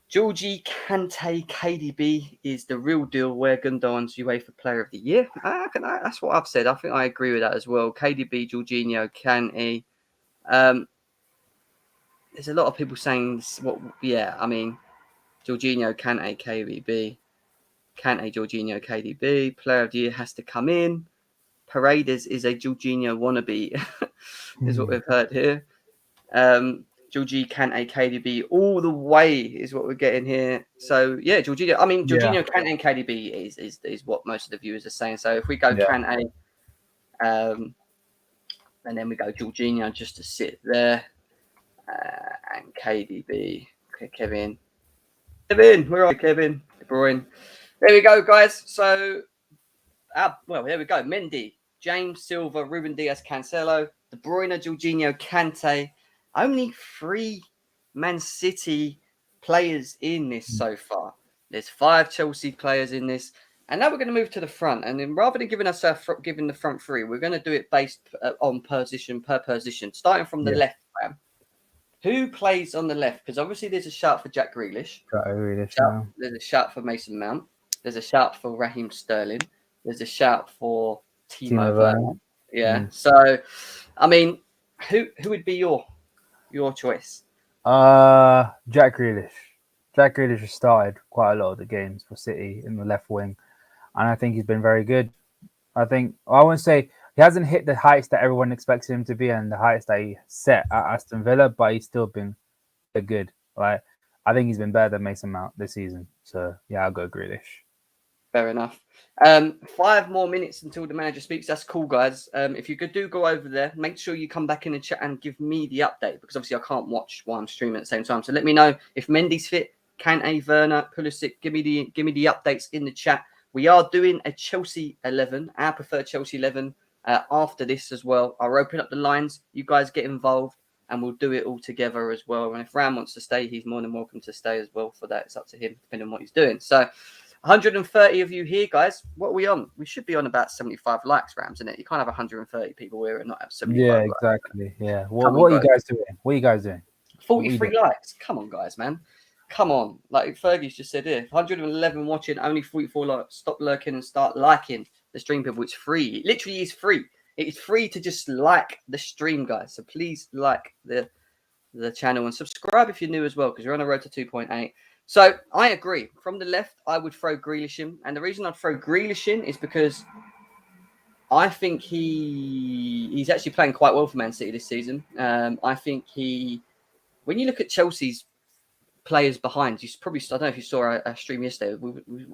Georgie, Kante, KDB is the real deal. Where Gundogan's UEFA Player of the Year. That's what I've said. I think I agree with that as well. KDB, Jorginho, Kante. There's a lot of people saying I mean, Jorginho, Kante, KDB. Kante, Jorginho, KDB. Player of the Year has to come in. Paredes is a Jorginho wannabe, is what we've heard here. Georgie, Kante, KDB, all the way is what we're getting here. So yeah, Jorginho. I mean, Jorginho, Kante, and KDB is what most of the viewers are saying. So if we go Kante, and then we go Jorginho just to sit there, and KDB. Okay, Kevin, where are you, Kevin? De Bruyne. There we go, guys. So, there we go. Mendy, James, Silva, Ruben Diaz, Cancelo, De Bruyne, Jorginho, Kante. Only 3 Man City players in this so far. There's 5 Chelsea players in this. And now we're going to move to the front. And then rather than giving the front 3, we're going to do it based on position per position. Starting from the left, Ram. Who plays on the left? Because obviously there's a shout for Jack Grealish. There's a shout for Mason Mount. There's a shout for Raheem Sterling. There's a shout for Timo Werner. Yeah. So, I mean, who would be your choice? Jack Grealish. Jack Grealish has started quite a lot of the games for City in the left wing, and I think he's been very good. I wouldn't say he hasn't hit the heights that everyone expects him to be and the heights that he set at Aston Villa, but he's still been good. Like, I think he's been better than Mason Mount this season. So yeah, I'll go Grealish. Fair enough. 5 more minutes until the manager speaks. That's cool, guys. If you do go over there, make sure you come back in the chat and give me the update, because obviously I can't watch while I'm streaming at the same time. So let me know if Mendy's fit, Kante, Werner, Pulisic. Give me the updates in the chat. We are doing a Chelsea 11, our preferred Chelsea 11, after this as well. I'll open up the lines. You guys get involved, and we'll do it all together as well. And if Ram wants to stay, he's more than welcome to stay as well for that. It's up to him, depending on what he's doing. So 130 of you here, guys. What are we on? We should be on about 75 likes, Rams, isn't it? You can't have 130 people here and not have 75 likes. Yeah, exactly. Yeah. What are you guys doing? 43 likes. Come on, guys, man. come on. Like Fergie's just said here, 111 watching, only 44 like, stop lurking and start liking the stream, people. It's free. It literally is free. It is free to just like the stream, guys. So please like the channel and subscribe if you're new as well, because you're on a road to 2.8. So I agree. From the left, I would throw Grealish in. And the reason I'd throw Grealish in is because I think he's actually playing quite well for Man City this season. I think when you look at Chelsea's players behind, you probably, I don't know if you saw our stream yesterday, we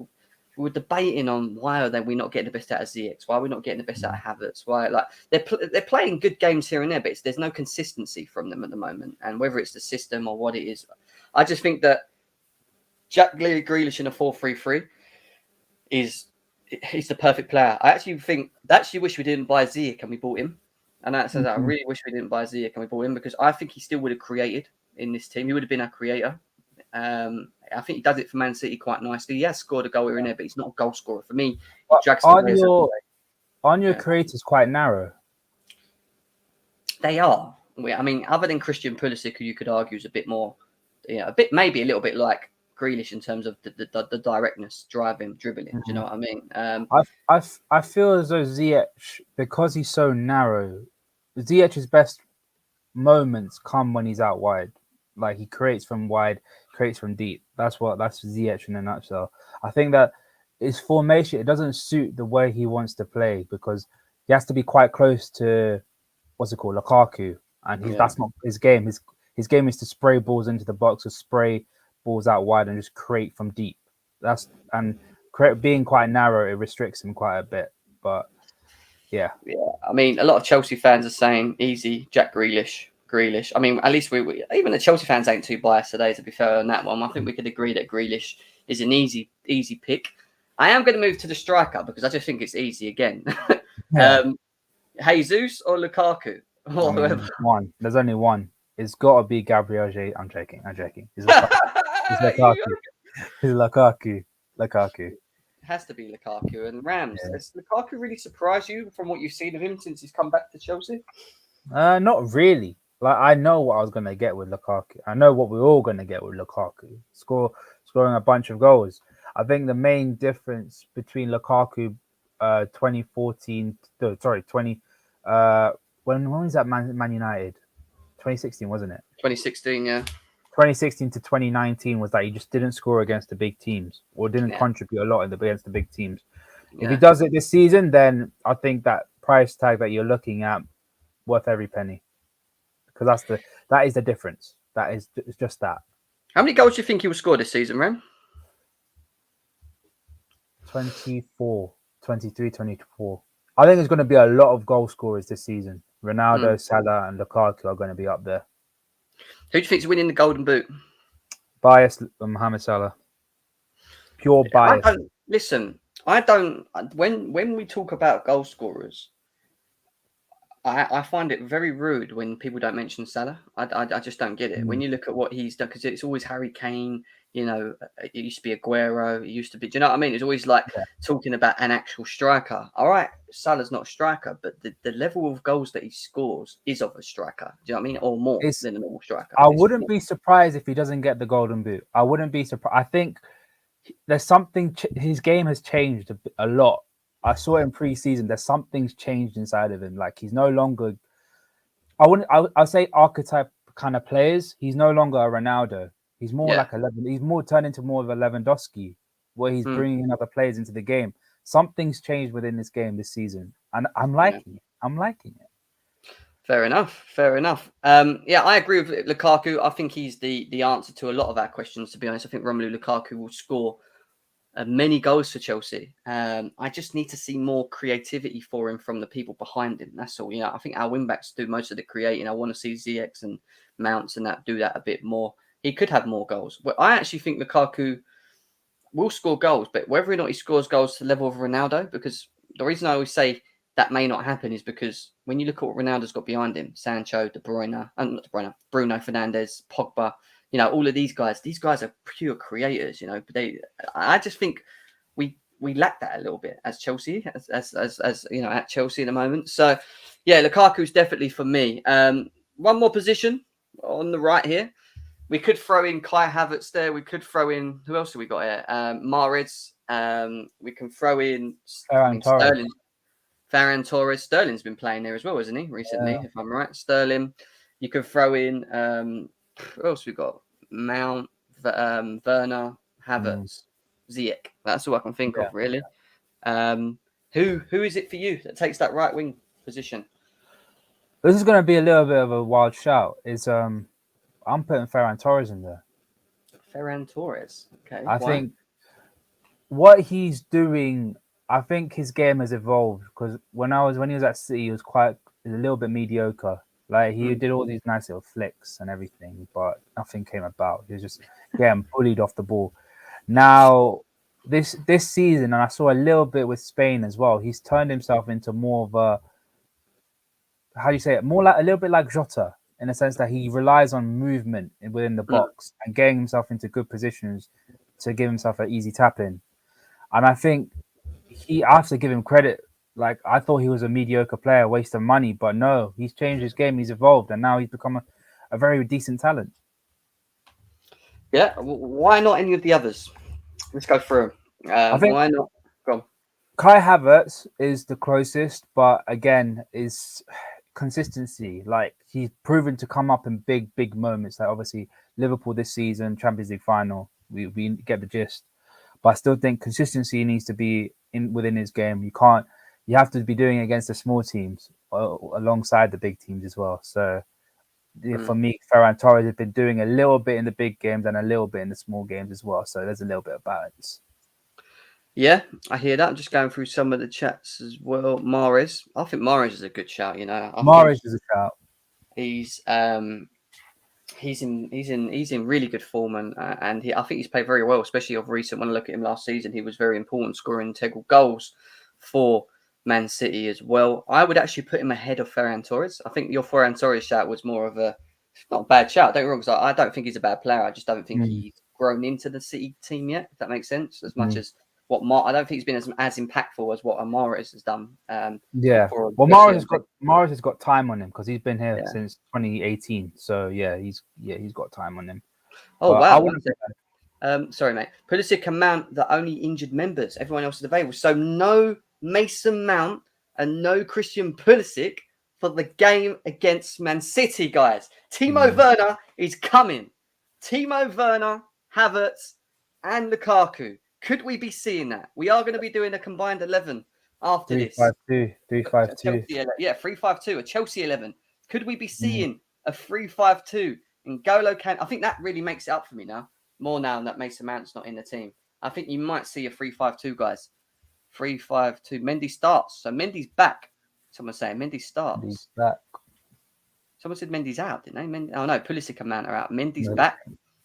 were debating on why are we not getting the best out of ZX? Why are we not getting the best out of Havertz? Why, like, they're playing good games here and there, but there's no consistency from them at the moment. And whether it's the system or what it is, I just think that Jack Grealish in a 4-3-3 he's the perfect player. I actually wish we didn't buy Ziyech and we bought him. And that says I really wish we didn't buy Ziyech and we bought him, because I think he still would have created in this team. He would have been our creator. I think he does it for Man City quite nicely. He has scored a goal here and there, but he's not a goal scorer. For me, he drags the players away. Aren't your creators quite narrow? They are. I mean, other than Christian Pulisic, who you could argue is a bit more, maybe a little bit like Grealish in terms of the directness, driving, dribbling. Do you know what I mean? I feel as though Ziyech, because he's so narrow, Ziyech's best moments come when he's out wide. Like, he creates from wide, creates from deep. That's Ziyech in a nutshell. I think that his formation, it doesn't suit the way he wants to play, because he has to be quite close to Lukaku, and that's not his game. His game is to spray balls into the box, or spray balls out wide and just create from deep. Being quite narrow, it restricts him quite a bit. But yeah. I mean, a lot of Chelsea fans are saying easy Jack Grealish. I mean, at least we even the Chelsea fans ain't too biased today, to be fair on that one. I think we could agree that Grealish is an easy pick. I am going to move to the striker because I just think it's easy again. Jesus or Lukaku? One. There's only one. It's got to be Gabriel Jesus. I'm joking. It's Lukaku. It's Lukaku. It has to be Lukaku. And Rams, has Lukaku really surprised you from what you've seen of him since he's come back to Chelsea? Not really. Like, I know what I was going to get with Lukaku. I know what we're all going to get with Lukaku. Scoring a bunch of goals. I think the main difference between Lukaku 2014, when was that Man United? 2016, wasn't it? 2016, yeah. 2016 to 2019 was that he just didn't score against the big teams, or didn't contribute a lot against the big teams. If he does it this season, then I think that price tag that you're looking at worth every penny, because that is the difference. It's just that. How many goals do you think he will score this season, Ram? 24, 23, 24. I think there's going to be a lot of goal scorers this season. Ronaldo, Salah, and Lukaku are going to be up there. Who do you think is winning the Golden Boot? Bias, Mohamed Salah. Pure bias. I don't. When we talk about goal scorers, I find it very rude when people don't mention Salah. I just don't get it. When you look at what he's done, because it's always Harry Kane. You know, it used to be Aguero. It used to be. Do you know what I mean? It's always like talking about an actual striker. All right, Salah's not a striker, but the level of goals that he scores is of a striker. Do you know what I mean? Or more than a normal striker. I wouldn't be surprised if he doesn't get the Golden Boot. I wouldn't be surprised. I think there's something. His game has changed a lot. I saw it in pre-season. There's something's changed inside of him. Like, he's no longer. I'll say archetype kind of players. He's no longer a Ronaldo. He's more like he's more turned into more of a Lewandowski, where he's bringing other players into the game. Something's changed within this game this season, and I'm liking it. I'm liking it. Fair enough. I agree with Lukaku. I think he's the answer to a lot of our questions, to be honest. I think Romelu Lukaku will score many goals for Chelsea. I just need to see more creativity for him from the people behind him. That's all. I think our wing-backs do most of the creating. I want to see ZX and Mounts and that do that a bit more. He could have more goals. But I actually think Lukaku will score goals, but whether or not he scores goals to the level of Ronaldo, because the reason I always say that may not happen is because when you look at what Ronaldo's got behind him, Sancho, not De Bruyne, Bruno Fernandes, Pogba, all of these guys are pure creators, but I just think we lack that a little bit as Chelsea, as at Chelsea at the moment. So yeah, Lukaku's definitely for me. One more position on the right here. We could throw in Kai Havertz there. We could throw in who else have we got here? Mahrez. We can throw in. Ferran Torres. Sterling. Ferran Torres. Sterling's been playing there as well, hasn't he? Recently, if I'm right. Sterling. You can throw in. Who else we got? Mount. Werner. Havertz. Ziyech. That's all I can think of really. Who is it for you that takes that right wing position? This is going to be a little bit of a wild shout. I'm putting Ferran Torres in there. Ferran Torres. Okay. I think what he's doing, I think his game has evolved because when he was at City, he was a little bit mediocre. Like he did all these nice little flicks and everything, but nothing came about. He was just getting bullied off the ball. Now this season, and I saw a little bit with Spain as well. He's turned himself into more of a, how do you say it? More like a little bit like Jota, in the sense that he relies on movement within the box and getting himself into good positions to give himself an easy tap in. And I think I have to give him credit. Like, I thought he was a mediocre player, waste of money, but no, he's changed his game, he's evolved, and now he's become a very decent talent. Yeah, why not any of the others? Let's go through them. I think why not? Go on. Kai Havertz is the closest, but again, is consistency. Like, he's proven to come up in big moments. Like, obviously, Liverpool this season, Champions League final, we get the gist. But I still think consistency needs to be within his game. You have to be doing it against the small teams alongside the big teams as well. So for me, Ferran Torres has been doing a little bit in the big games and a little bit in the small games as well. So there's a little bit of balance. Yeah, I hear that. I'm just going through some of the chats as well. Mahrez. I think Mahrez is a good shout, you know. Mahrez is a shout. He's in really good form, and I think he's played very well, especially of recent. When I look at him last season, he was very important, scoring integral goals for Man City as well. I would actually put him ahead of Ferran Torres. I think your Ferran Torres shout was more of not a bad shout. Don't get me wrong, because I don't think he's a bad player. I just don't think he's grown into the City team yet, if that makes sense, as much as I don't think he's been as impactful as what Mahrez has done. Well, Mahrez has got time on him because he's been here since 2018. So he's got time on him. Oh, but wow! Sorry, mate. Pulisic and Mount, the only injured members. Everyone else is available. So no Mason Mount and no Christian Pulisic for the game against Man City, guys. Timo Werner is coming. Timo Werner, Havertz, and Lukaku. Could we be seeing that? We are going to be doing a combined 11 after 3-5-2. 3-5-2. Yeah, 3-5-2, a Chelsea 11. Could we be seeing a 3-5-2 in N'Golo Kante? I think that really makes it up for me now. More now that Mason Mount's not in the team. I think you might see a 3-5-2, guys. 3-5-2. Mendy starts. So Mendy's back. Someone's saying Mendy starts. Mendy's back. Someone said Mendy's out, didn't they? Oh, no. Pulisic and Mount are out. Mendy's back.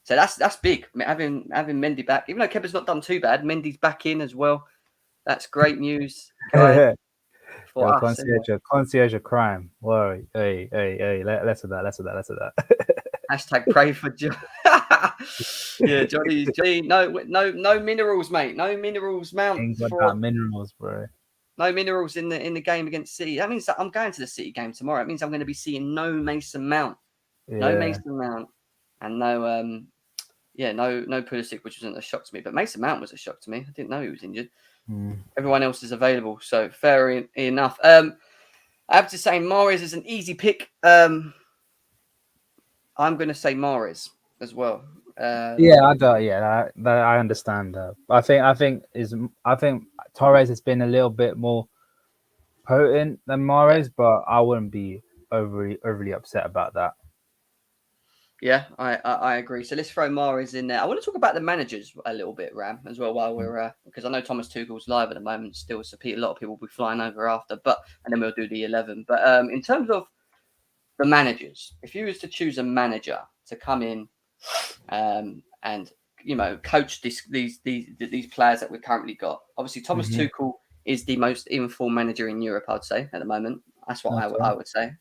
So that's big. Having Mendy back. Even though Kepa's not done too bad, Mendy's back in as well. That's great news. Concierge of crime. Worry. Hey. Less of that. Hashtag pray for Johnny. Yeah, Johnny. No minerals, mate. No minerals, Mount. Ain't got that minerals, bro. No minerals in the game against City. That means that I'm going to the City game tomorrow. It means I'm going to be seeing no Mason Mount. Yeah. No Mason Mount. And no Pulisic, which wasn't a shock to me. But Mason Mount was a shock to me. I didn't know he was injured. Everyone else is available, so fair enough. I have to say Mahrez is an easy pick. I'm going to say Mahrez as well. I understand that. I think Torres has been a little bit more potent than Mahrez, but I wouldn't be overly upset about that. Yeah, I agree. So let's throw Mahrez in there. I want to talk about the managers a little bit, Ram, as well, while we're because I know Thomas Tuchel's live at the moment still, so a lot of people will be flying over after, and then we'll do the 11. But in terms of the managers, if you was to choose a manager to come in and coach these players that we've currently got, obviously Thomas Tuchel is the most informed manager in Europe, I'd say, at the moment. That's what I would say.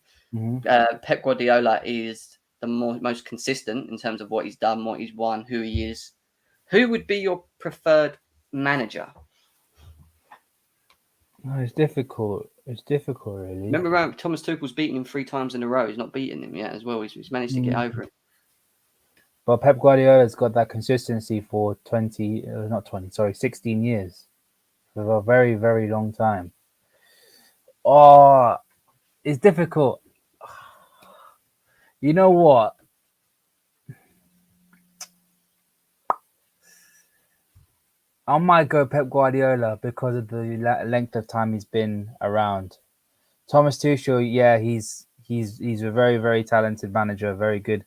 Pep Guardiola is the most consistent in terms of what he's done, what he's won, who he is. Who would be your preferred manager? No, it's difficult. It's difficult, really. Remember, Thomas Tuchel's beaten him 3 times in a row. He's not beaten him yet as well. He's managed to get over it. But Pep Guardiola's got that consistency for 16 years. For a very, very long time. Oh, it's difficult. You know what? I might go Pep Guardiola because of the length of time he's been around. Thomas Tuchel, yeah, he's a very, very talented manager, very good,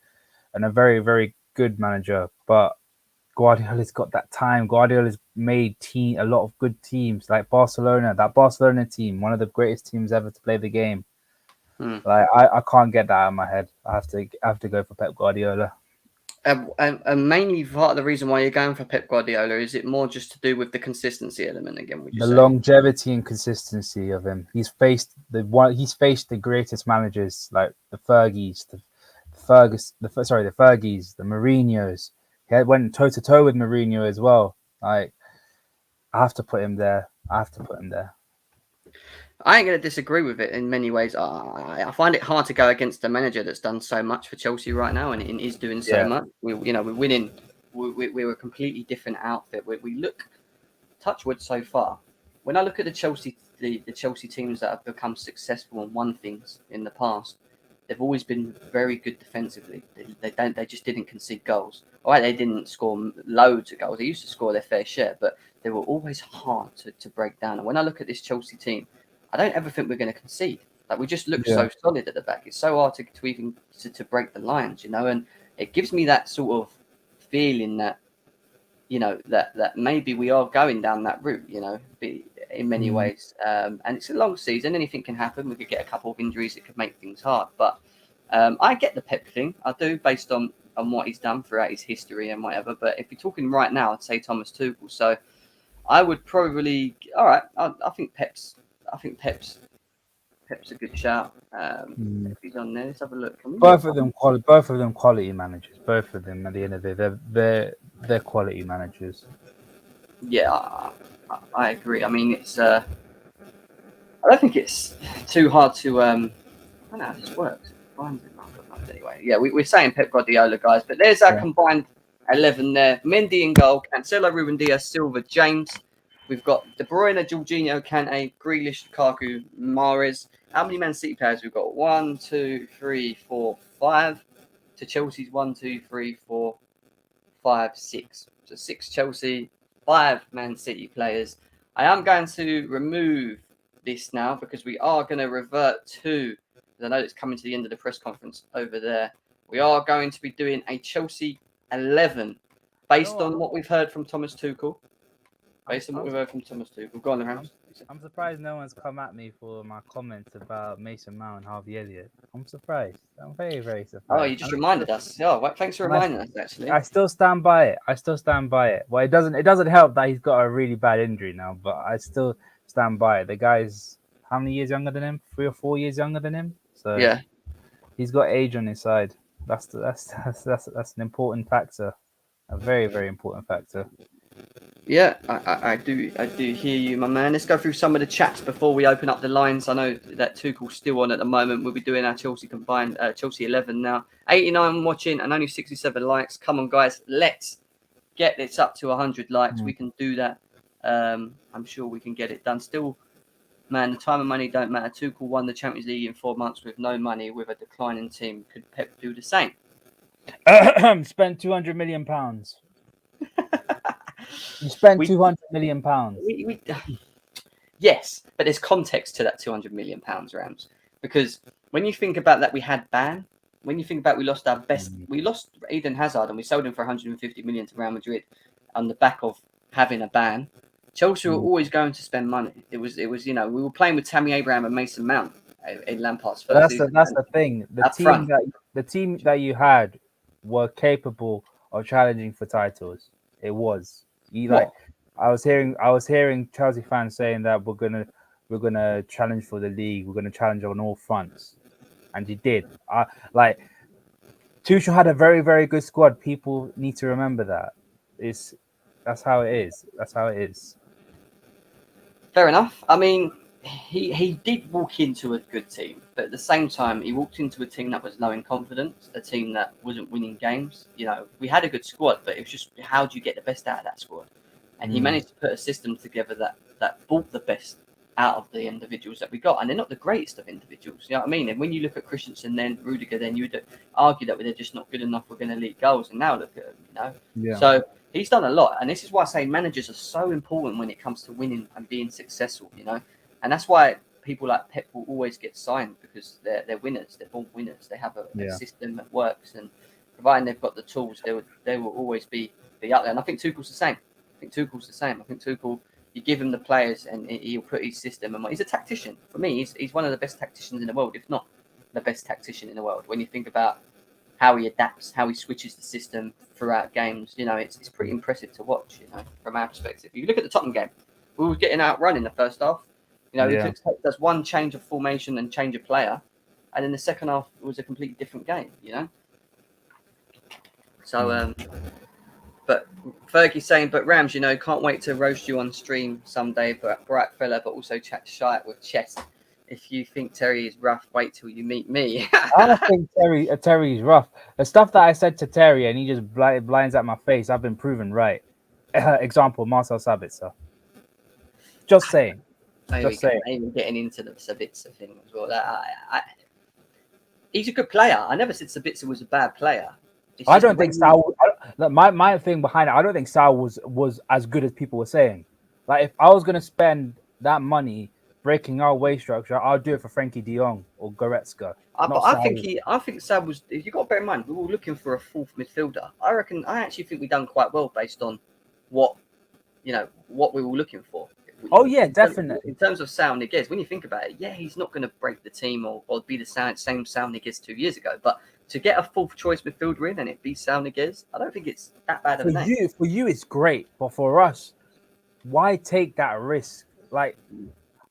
and a very, very good manager. But Guardiola's got that time. Guardiola's made a lot of good teams, like Barcelona. That Barcelona team, one of the greatest teams ever to play the game. Like I can't get that out of my head. I have to go for Pep Guardiola. And mainly part of the reason why you're going for Pep Guardiola, is it more just to do with the consistency element again? Would you The say longevity and consistency of him. He's faced the greatest managers like the Fergies, the Fergies, the Mourinhos. He went toe to toe with Mourinho as well. Like I have to put him there. I ain't going to disagree with it in many ways. I find it hard to go against a manager that's done so much for Chelsea right now and is doing so much. We're winning. We're a completely different outfit. We look, touch wood so far. When I look at the Chelsea teams that have become successful and won things in the past, they've always been very good defensively. They just didn't concede goals. All right, they didn't score loads of goals. They used to score their fair share, but they were always hard to break down. And when I look at this Chelsea team, I don't ever think we're going to concede. Like we just look so solid at the back. It's so hard to even break the lines, and it gives me that sort of feeling that that maybe we are going down that route. In many ways, and it's a long season. Anything can happen. We could get a couple of injuries that could make things hard. But I get the Pep thing. I do, based on what he's done throughout his history and whatever. But if you're talking right now, I'd say Thomas Tuchel. So I would probably. All right, I think Pep's a good shout. If he's on there, let's have a look. Both of them quality managers. Both of them, at the end of the day, they're quality managers. Yeah, I agree. I mean, it's. I don't think it's too hard to. I don't know how this works. Anyway, yeah, we're saying Pep Guardiola, guys, but there's our combined 11 there. Mendy in goal, Cancelo, Ruben Dias, Silva, James. We've got De Bruyne, Jorginho, Kante, Grealish, Lukaku, Mahrez. How many Man City players we've got? 1, 2, 3, 4, 5. To Chelsea's 1, 2, 3, 4, 5, 6. So 6 Chelsea, 5 Man City players. I am going to remove this now because we are going to revert to, I know it's coming to the end of the press conference over there. We are going to be doing a Chelsea 11 based on what we've heard from Thomas Tuchel. Go on, Rams. I'm surprised no one's come at me for my comments about Mason Mount and Harvey Elliott. I'm surprised. I'm very, very surprised. Oh, you just reminded us. Oh, well, thanks for reminding us. Actually, I still stand by it. Well, it doesn't help that he's got a really bad injury now, but I still stand by it. The guy's how many years younger than him? 3 or 4 years younger than him. So yeah, he's got age on his side. That's an important factor. A very, very important factor. Yeah, I do hear you, my man. Let's go through some of the chats before we open up the lines. I know that Tuchel's still on at the moment. We'll be doing our Chelsea combined, Chelsea 11 now. 89 watching and only 67 likes. Come on, guys, let's get this up to 100 likes. We can do that. I'm sure we can get it done. Still, man, the time and money don't matter. Tuchel won the Champions League in 4 months with no money, with a declining team. Could Pep do the same? Spent £200 million. You spent £200 million. Yes, but there's context to that £200 million, Rams. Because when you think about that, we had Ban. When you think about we lost our best, we lost Eden Hazard and we sold him for 150 million to Real Madrid on the back of having a ban. Chelsea were always going to spend money. It was we were playing with Tammy Abraham and Mason Mount in Lampard's first season. That's the thing. The team that you had were capable of challenging for titles. It was. I was hearing Chelsea fans saying that we're gonna challenge for the league. We're gonna challenge on all fronts, and you did. Tuchel had a very, very good squad. People need to remember that. That's how it is. Fair enough. I mean, he did walk into a good team, but at the same time, he walked into a team that was low in confidence, a team that wasn't winning games. You know, we had a good squad, but it was just how do you get the best out of that squad? And he managed to put a system together that brought the best out of the individuals that we got, and they're not the greatest of individuals. You know what I mean? And when you look at Christensen, then Rudiger, then you would argue that they're just not good enough. We're going to leak goals, and now look at them. You know, Yeah. so he's done a lot, and this is why I say managers are so important when it comes to winning and being successful. You know. And that's why people like Pep will always get signed because they're winners. They're born winners. They have a system that works, and providing they've got the tools, they will always be out there. And I think Tuchel's the same. I think Tuchel, you give him the players, and he'll put his system. And he's a tactician. For me, he's one of the best tacticians in the world, if not the best tactician in the world. When you think about how he adapts, how he switches the system throughout games, you know, it's pretty impressive to watch. You know, from our perspective. If you look at the Tottenham game, we were getting outrun in the first half. You know, it does one change of formation and change of player, and in the second half it was a completely different game. You know. So, but Fergie's saying, but Rams, you know, can't wait to roast you on stream someday, but bright fella, but also chat shite with Chess. If you think Terry is rough, wait till you meet me. I don't think Terry is rough. The stuff that I said to Terry and he just blinds at my face, I've been proven right. Example, Marcel Sabitzer. Just saying. Just saying. Even getting into the Sabitzer thing as well. He's a good player. I never said Sabitzer was a bad player. I don't think Sal. My thing behind it, I don't think Sal was as good as people were saying. Like if I was gonna spend that money breaking our wage structure, I'll do it for Frankie De Jong or Goretzka. But I think Sal was. You got to bear in mind, we were looking for a fourth midfielder. I actually think we done quite well based on what we were looking for. Oh yeah, definitely. In terms of Sal Niguez, when you think about it, he's not going to break the team or be the same Sal Niguez 2 years ago. But to get a fourth choice midfielder in and it be Sal Niguez, I don't think it's that bad of a name. For you, it's great, but for us, why take that risk? Like,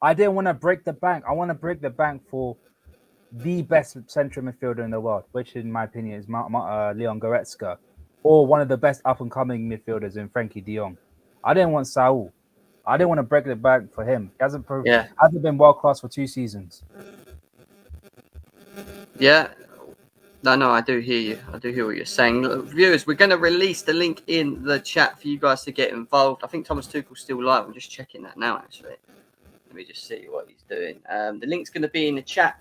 I didn't want to break the bank. I want to break the bank for the best central midfielder in the world, which, in my opinion, is Leon Goretzka, or one of the best up and coming midfielders in Frankie De Jong. I didn't want Saul. I didn't want to break the bank for him. He hasn't been world class for 2 seasons. Yeah. No, I do hear you. I do hear what you're saying. Look, viewers, we're going to release the link in the chat for you guys to get involved. I think Thomas Tuchel's still live. I'm just checking that now, actually. Let me just see what he's doing. The link's going to be in the chat.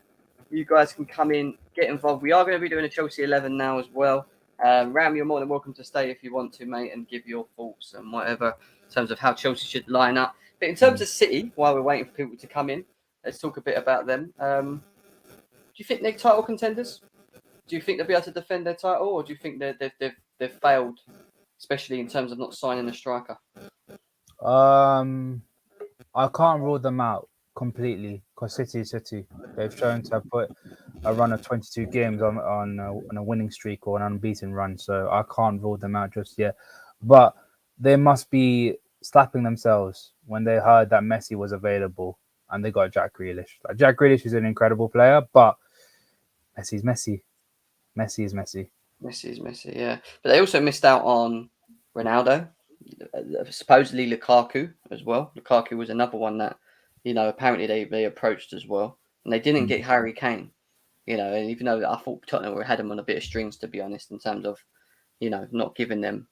You guys can come in, get involved. We are going to be doing a Chelsea 11 now as well. Ram, you're more than welcome to stay if you want to, mate, and give your thoughts and whatever in terms of how Chelsea should line up. But in terms of City, while we're waiting for people to come in, let's talk a bit about them. Do you think they're title contenders? Do you think they'll be able to defend their title, or do you think they've failed, especially in terms of not signing a striker? I can't rule them out completely because City is City. They've shown to have put a run of 22 games on a winning streak or an unbeaten run, so I can't rule them out just yet. But they must be slapping themselves when they heard that Messi was available and they got Jack Grealish. Like, Jack Grealish is an incredible player, but Messi's Messi. Messi is Messi. Messi is Messi, yeah. But they also missed out on Ronaldo, supposedly Lukaku as well. Lukaku was another one that, apparently they approached as well. And they didn't get Harry Kane, and even though I thought Tottenham had them on a bit of strings, to be honest, in terms of, not giving them,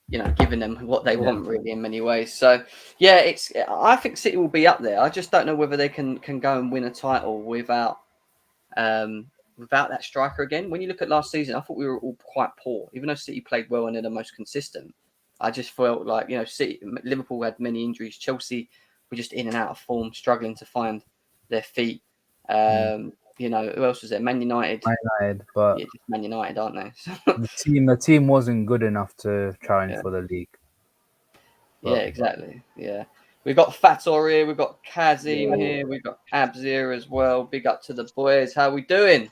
what they want really in many ways. So, yeah, I think City will be up there. I just don't know whether they can go and win a title without that striker again. When you look at last season, I thought we were all quite poor. Even though City played well and they're the most consistent, I just felt like, Liverpool had many injuries. Chelsea were just in and out of form, struggling to find their feet. Who else was there? Man United. But just Man United, aren't they? the team wasn't good enough to challenge for the league. But, exactly. Yeah. We've got Fator here, we've got Kazim here, we've got Abs here as well. Big up to the boys. How we doing?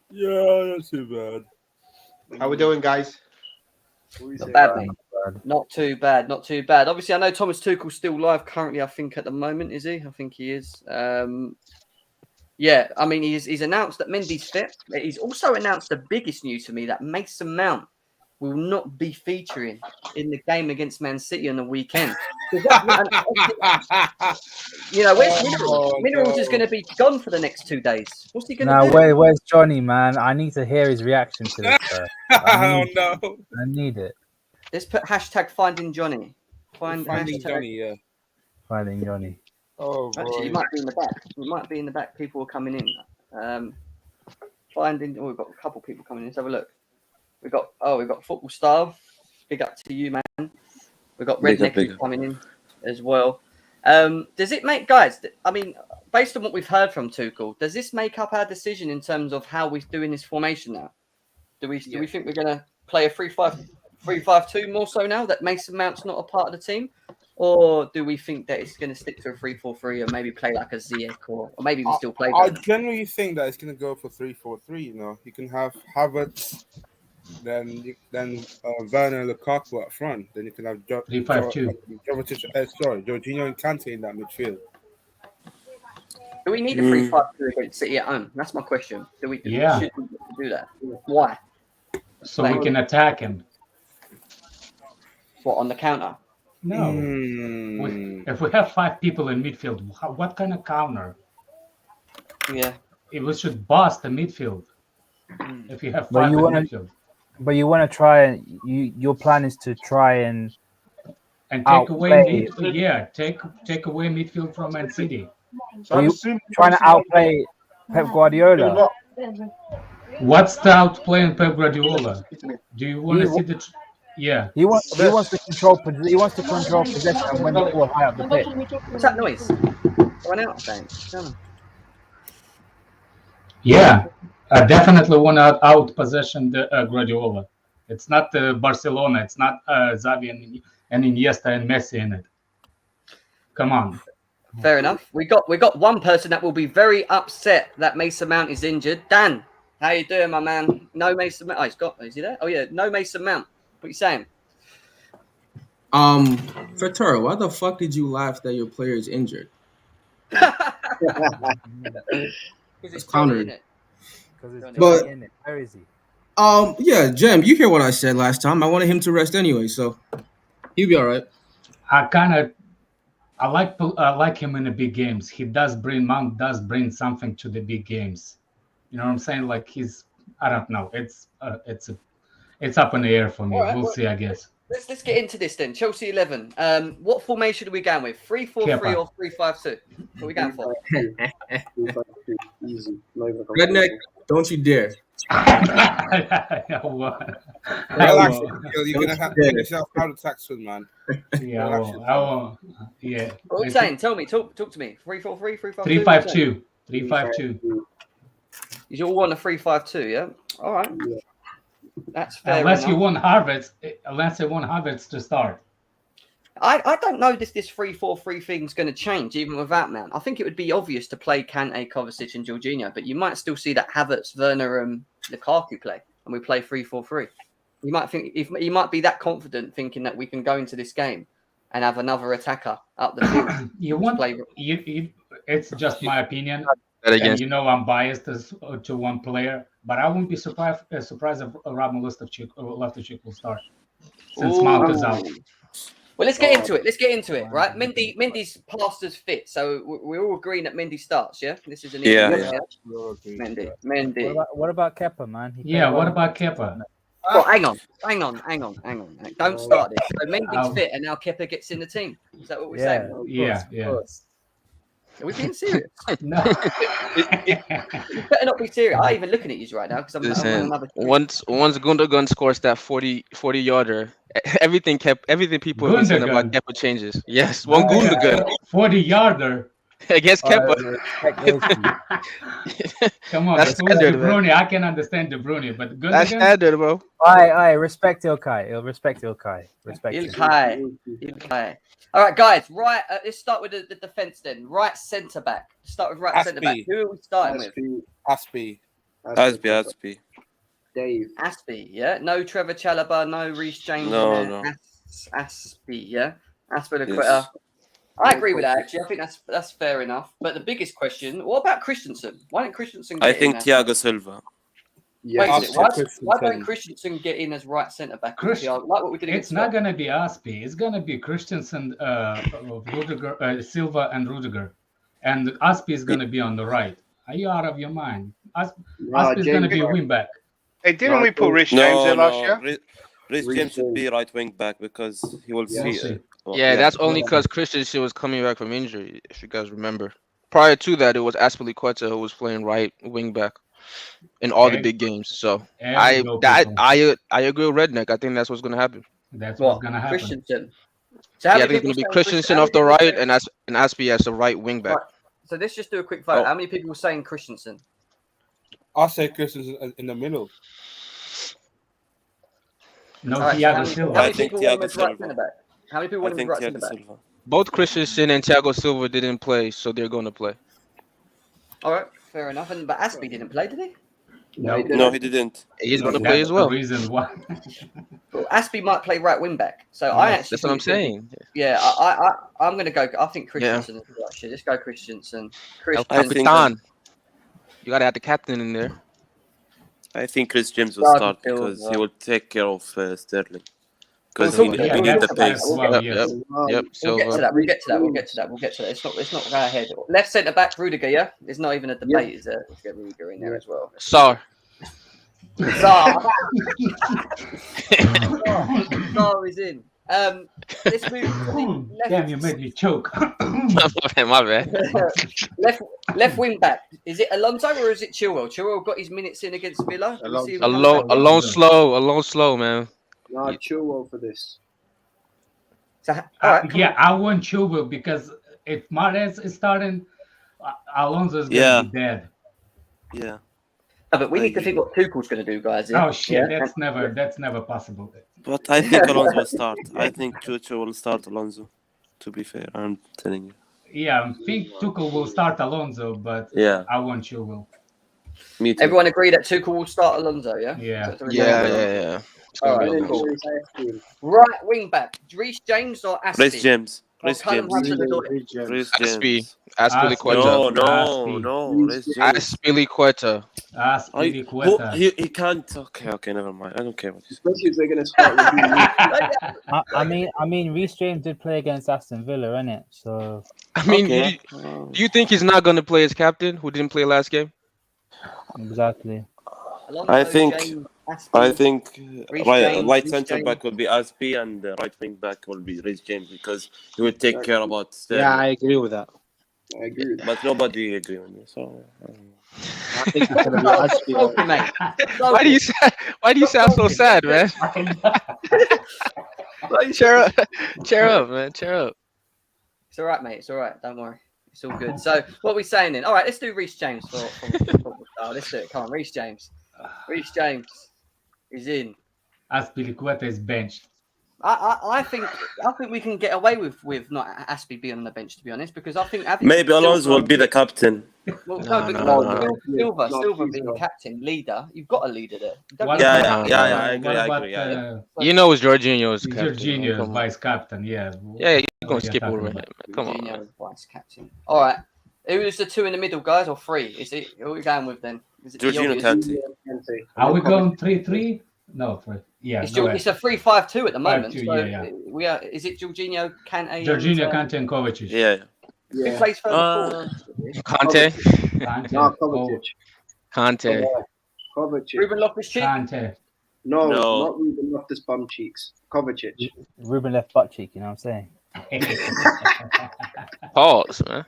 Yeah, not too bad. How we doing, guys? Not bad, mate. Not too bad. Obviously, I know Thomas Tuchel's still live currently, I think, at the moment, is he? I think he is. I mean, he's announced that Mendy's fit. He's also announced the biggest news to me, that Mason Mount will not be featuring in the game against Man City on the weekend. Where's Minerals? Minerals is going to be gone for the next 2 days. What's he going to do? Where's Johnny, man? I need to hear his reaction to this. I need it. Let's put hashtag finding Johnny. Finding Johnny, yeah. Finding Johnny. Oh, boy. Actually, he might be in the back. He might be in the back. People are coming in. We've got a couple people coming in. Let's have a look. We've got Football Style. Big up to you, man. We've got Redneck coming in as well. Does it make, guys? I mean, based on what we've heard from Tuchel, does this make up our decision in terms of how we're doing this formation now? Do we think we're going to play a 3-5-2 more so now that Mason Mount's not a part of the team? Or do we think that it's going to stick to a 3-4-3 and maybe play like a Ziyech or maybe we still play? I generally think that it's going to go for 3-4-3. You know, you can have Havertz, then Werner and Lukaku up front. Then you can have 3-5-2. Jorginho and Kante in that midfield. Do we need a 3-5-2 against City at home? That's my question. Should we do that? Why? So we can attack him. What, on the counter? No. If we have 5 people in midfield, what kind of counter? Yeah. We should bust the midfield. If you have 5 in midfield. But you want to try and your plan is to try and take away take away midfield from Man City. So are you trying to outplay Pep Guardiola? What's the outplaying Pep Guardiola? Do you want to see the? Yeah. He wants to control possession and win the ball high up the pitch. What's that noise? Run out, thanks. Yeah, I definitely want to out possession the Guardiola. It's not Barcelona. It's not Xavi and Iniesta and Messi in it. Come on. Fair enough. We got one person that will be very upset that Mason Mount is injured. Dan, how you doing, my man? No Mason Mount. Is he there? Oh yeah, no Mason Mount. What are you saying? Fatura, why the fuck did you laugh that your player is injured? It's countered. But where is he? Yeah, Jem, you hear what I said last time. I wanted him to rest anyway, so he'll be all right. I like him in the big games. Mount does bring something to the big games. You know what I'm saying? Like I don't know. It's up in the air for me. Right, we'll see, I guess. Let's get into this then. Chelsea 11. What formation are we going with? 3-4-3 or 3-5-2? What are we going for? Redneck, don't you dare. You're gonna have to get yourself out of tax soon, man. Yeah, I won't. Yeah. What are you saying? Tell me. Talk to me. 3-4-3, 3-5-2. 3-5-2. You all want a 3-5-2, yeah? All right. Yeah. That's fair. Unless you want Havertz to start. I don't know this 3-4-3 thing's going to change even without Mount. I think it would be obvious to play Kante, Kovacic, and Jorginho, but you might still see that Havertz, Werner, and Lukaku play, and we play 3-4-3. You might think you might be that confident thinking that we can go into this game and have another attacker up the field. It's just my opinion. And you know I'm biased to one player, but I wouldn't be surprised if Robin Loftus-Cheek will start since Mount is out. Well, let's get into it. Right? Mendy's past as fit, so we're all agreeing that Mendy starts. Yeah, this is an Mendy. What about Kepa, man? What about Kepa? Well, hang on. Don't start this. So Mendy's fit, and now Kepa gets in the team. Is that what we're saying? Yeah. Are we being serious? No. You better not be serious. I'm even looking at you right now because I'm on another. Once Gundogan scores that 40 yarder, everything people are saying about Kepa changes. Yes, one Gundogan 40 yarder against Kepa. Come on, that's standard, De Bruyne. I can understand De Bruyne, but Gundogan. That's standard, bro. Aye, respect Ilkay. Respect Ilkay. Ilkay. All right, guys. Right, let's start with the defense then. Right centre back. Start with right centre back. Who are we starting with? Aspie. Dave. Aspie, yeah. No Trevor Chalobah, no Reece James. No. Aspie, yeah. Aspilicueta. I agree with that. Actually, I think that's fair enough. But the biggest question: what about Christensen? Why didn't Christensen? I think Thiago Silva. Wait a Aspie, minute, why don't Christensen. Christensen get in as right centre back? Christ- Like what we did It's against not gonna be Aspie. It's gonna be Christensen, Rudiger, Silva, and Rudiger, and Aspie is gonna be on the right. Are you out of your mind? Aspie is gonna be a wing back. Hey, didn't we put Rich James there last year? Rich James should be right wing back because he will We'll see. see. Yeah, that's only because Christensen was coming back from injury, if you guys remember. Prior to that, it was Aspilicueta who was playing right wing back in all the big games. So I agree with Redneck. I think that's what's going to happen. That's what's gonna happen. Christensen. Yeah, I think it's going to be Christensen off the right and Aspie as the right wing back. Right. So let's just do a quick vote. Oh. How many people were saying Christensen? I'll say Christensen in the middle. No, All right, so Thiago how Silva. many I think people want him Thiago as right Silva. centre back? How many people I want him as think right centre Thiago back? Silva. Both Christensen and Thiago Silva didn't play, so they're going to play. All right, fair enough. But Aspie didn't play, did he? No, he No, he didn't. He's going to That's play as well. The reason why. Well, Aspie might play right wing back. So Yes, I actually That's what I'm saying. Yeah, I'm going to go. I think Christensen is the right shit. Let's go Christensen. El I think Capitan. You got to have the captain in there. I think Chris James will Thiago start Silva. because he will take care of Sterling. Because We'll we talk- need yeah, the that's pace. fine. Well, Yep, yes. Yep, We'll get to Silva. that. We'll get to that. It's not going to go ahead. Left centre back, Rudiger. Yeah, there's not even a debate, is there? Let's get Rudiger in there as well. Sar. Zar is in. Let's move to the left. Damn, you made me choke. My bad. left wing back. Is it Alonso or is it Chilwell? Chilwell got his minutes in against Villa. We'll see if he comes back. Alone slow, man. No, Chilwell for this. So, all right, Yeah, I want Chilwell because if Mahrez is starting, Alonso is gonna be dead. Yeah. but we need to think what Tuchel's going to do, guys. Yeah? Oh shit, Yeah? that's never possible. But I think Alonso will start. I think Chucho will start Alonso. To be fair, I'm telling you. Yeah, I think Tuchel will start Alonso, but Yeah, I want Chilwell. me too. Everyone agree that Tuchel will start Alonso, yeah? Yeah. Yeah. It's All gonna right, be Alonso. cool. Right wing back, Reece James or Aspie? Reece James. Or Reece Callum James. Hudson-Odoi? Reece Aspie. James. Aspilicueta. No. Reece James. Aspilicueta. Aspilicueta. He can't. Okay, never mind. I don't care what you say. Especially if they're going to start with you. I mean, Reece James did play against Aston Villa, innit? So I mean, Okay. do you think he's not going to play as captain who didn't play last game? exactly. Alonso, I think- James, Aspie. I think Reece right James. centre back will be Aspie and the right wing back will be Reece James because he will take care about Sterling. Yeah, I agree with that. I agree with that. But nobody agree with me. So I think it's gonna be Aspie. Okay, mate. Why do you sound so sad, man? Cheer up, man. Cheer up. It's all right, mate. It's all right. Don't worry. It's all good. So, what are we saying then? All right, let's do Reece James for football style. Let's do it. Come on, Reece James. Reece James is in. Aspilicueta is benched. I think we can get away with not Aspie being on the bench, to be honest, because I think maybe Alonso will be the captain. Well, No. Silva being captain, leader. You've got a leader there. You don't What need- Yeah, I agree. What I about, agree. Yeah. You know it's Jorginho's captain. Jorginho Come on. vice captain? Yeah. Yeah, you're What going are to you skip talking over him. about? Come on, Jorginho man. is vice captain. All right. Who's the two in the middle, guys, or three? Is it? Who are we going with then? Is it the Jorginho obvious? Kante. Are we going 3-3? No, 3. Yeah. It's, go ahead. it's a 3-5-2 at the moment. 5-2, So yeah. we are. Is it Jorginho, Kante? Jorginho, Kante, and Kovacic. Yeah. Who Yeah. plays further Conte. Kante. No, Kovacic. Conte. Kovacic. Ruben Loftus-Cheek. Kante. No, No. not Ruben Loftus bum cheeks. Kovacic. Ruben left butt cheek, you know what I'm saying? Pause, man.